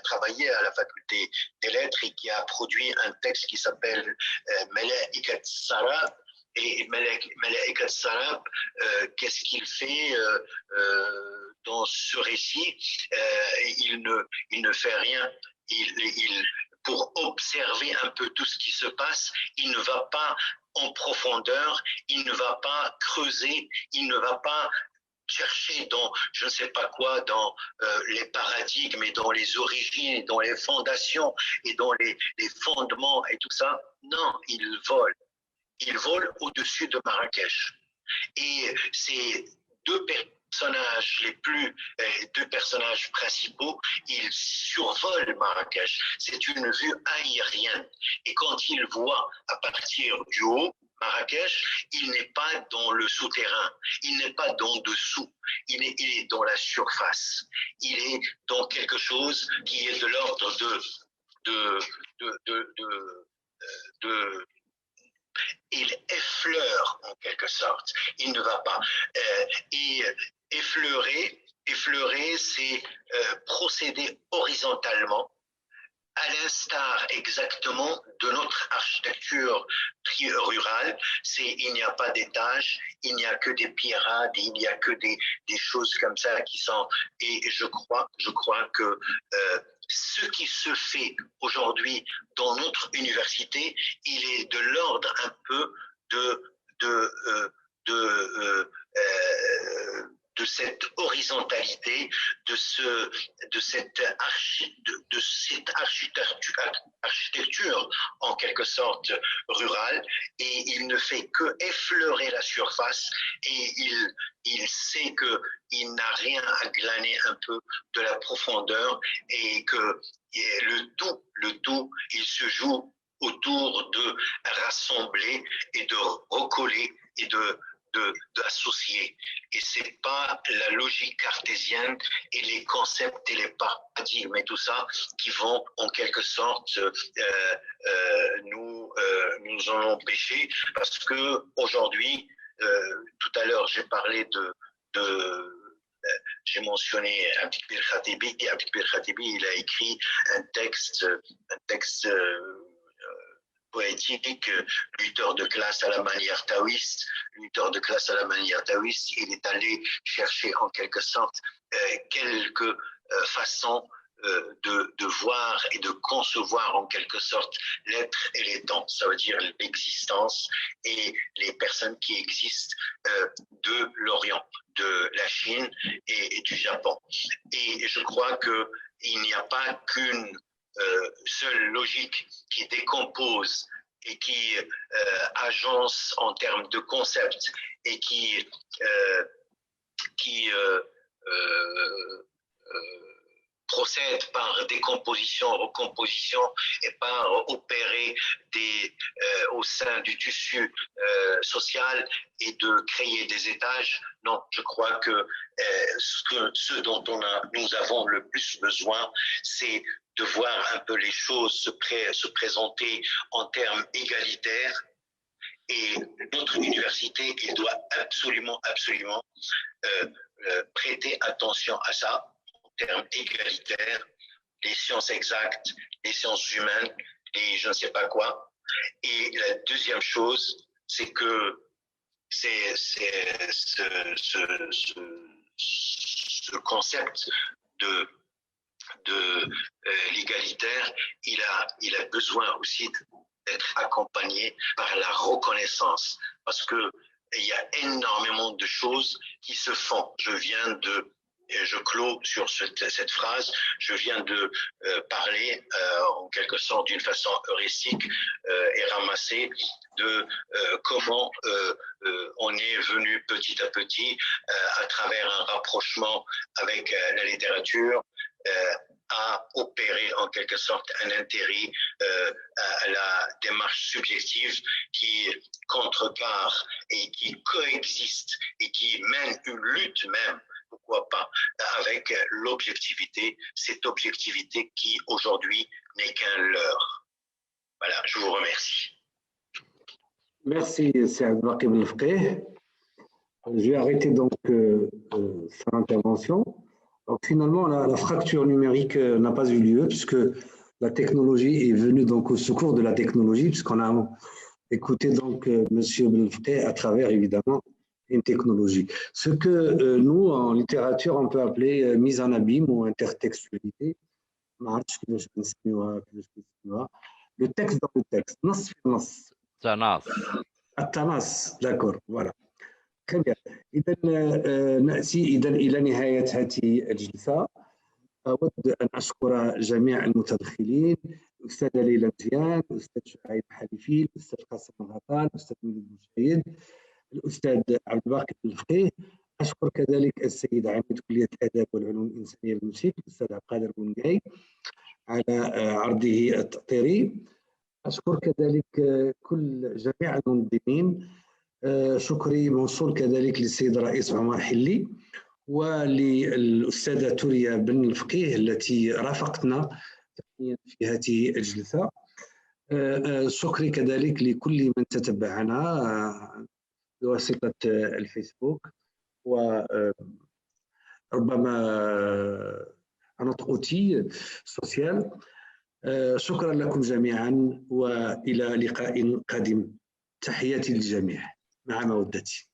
travaillé à la faculté des lettres et qui a produit un texte qui s'appelle Mala'ikat Sarab. Et Mala'ikat Sarab, qu'est-ce qu'il fait dans ce récit? Il ne fait rien. Pour observer un peu tout ce qui se passe, il ne va pas en profondeur, il ne va pas creuser, il ne va pas chercher dans je ne sais pas quoi, dans les paradigmes et dans les origines, et dans les fondations et dans les fondements et tout ça. Non, il vole. Il vole au-dessus de Marrakech. Et ces deux personnages principaux, ils survolent Marrakech. C'est une vue aérienne. Et quand ils voient à partir du haut Marrakech, il n'est pas dans le souterrain, il n'est pas dans dessous, il est dans la surface. Il est dans quelque chose qui est de l'ordre il effleure en quelque sorte. Il ne va pas. Et effleurer, c'est procéder horizontalement, à l'instar exactement de notre architecture rurale. Il n'y a pas d'étages, il n'y a que des pierrades, il n'y a que des choses comme ça qui sont. Et je crois que ce qui se fait aujourd'hui dans notre université, il est de l'ordre un peu de cette horizontalité, de cette architecture en quelque sorte rurale, et il ne fait que effleurer la surface, et il sait qu'il n'a rien à glaner un peu de la profondeur, et que le tout, il se joue autour de rassembler et de recoller et d'associer. Et c'est pas la logique cartésienne et les concepts et les paradigmes et tout ça qui vont en quelque sorte nous en empêcher, parce que aujourd'hui, tout à l'heure j'ai parlé j'ai mentionné Abdelkbir Khatibi, et Abdelkbir Khatibi, il a écrit un texte poétique, lutteur de classe à la manière taoïste. Il est allé chercher en quelque sorte quelques façons de voir et de concevoir en quelque sorte l'être et les temps. Ça veut dire l'existence et les personnes qui existent de l'Orient, de la Chine et du Japon. Et je crois qu'il n'y a pas qu'une seule logique qui décompose et qui agence en termes de concepts et qui procède par décomposition, recomposition et par opérer au sein du tissu social et de créer des étages. Non, je crois que ce dont nous avons le plus besoin, c'est de voir un peu les choses se présenter en termes égalitaires Et notre université, il doit absolument prêter attention à ça, en termes égalitaires, les sciences exactes, les sciences humaines, les je ne sais pas quoi. Et la deuxième chose, c'est que ce concept de l'égalitaire, il a besoin aussi d'être accompagné par la reconnaissance, parce que il y a énormément de choses qui se font. Je clôt sur cette phrase, je viens de parler en quelque sorte d'une façon heuristique et ramassée de comment on est venu petit à petit à travers un rapprochement avec la littérature à opérer en quelque sorte un intérêt à la démarche subjective qui contrecarre et qui coexiste et qui mène une lutte même, pourquoi pas, avec l'objectivité, cette objectivité qui aujourd'hui n'est qu'un leurre. Voilà, je vous remercie. Merci, Saad Baqi Ben Fqih. Je vais arrêter donc son intervention. Donc finalement, la fracture numérique n'a pas eu lieu puisque la technologie est venue donc au secours de la technologie, puisqu'on a écouté donc Monsieur Ben Fqih à travers évidemment une technologie. Ce que nous, en littérature, on peut appeler mise en abîme ou intertextualité. Le texte dans le texte. التناص d'accord voilà très bien. إذا نأتي إلى نهاية هذه الجلسة. أود أن أشكر جميع المتدخلين، الأستاذة ليلى مزيان، الأستاذ شعيب حليفي، الأستاذ قاسم الغطان، الأستاذ مولود بوشايد، الأستاذ عبد الباقي بن الفقيه. أشكر كذلك السيد عميد كلية الآداب والعلوم الإنسانية بالموسيقى الأستاذ عبد القادر بونجاي على عرضه التأطيري. أشكر كذلك جميع المنظمين. شكري موصول كذلك للسيد الرئيس عمر حلي وللأستاذة توريا بن الفقيه التي رافقتنا في هذه الجلسة. شكري كذلك لكل من تتبعنا بواسطة الفيسبوك وربما un outil social. شكرا لكم جميعا وإلى لقاء قادم. تحياتي للجميع مع مودتي.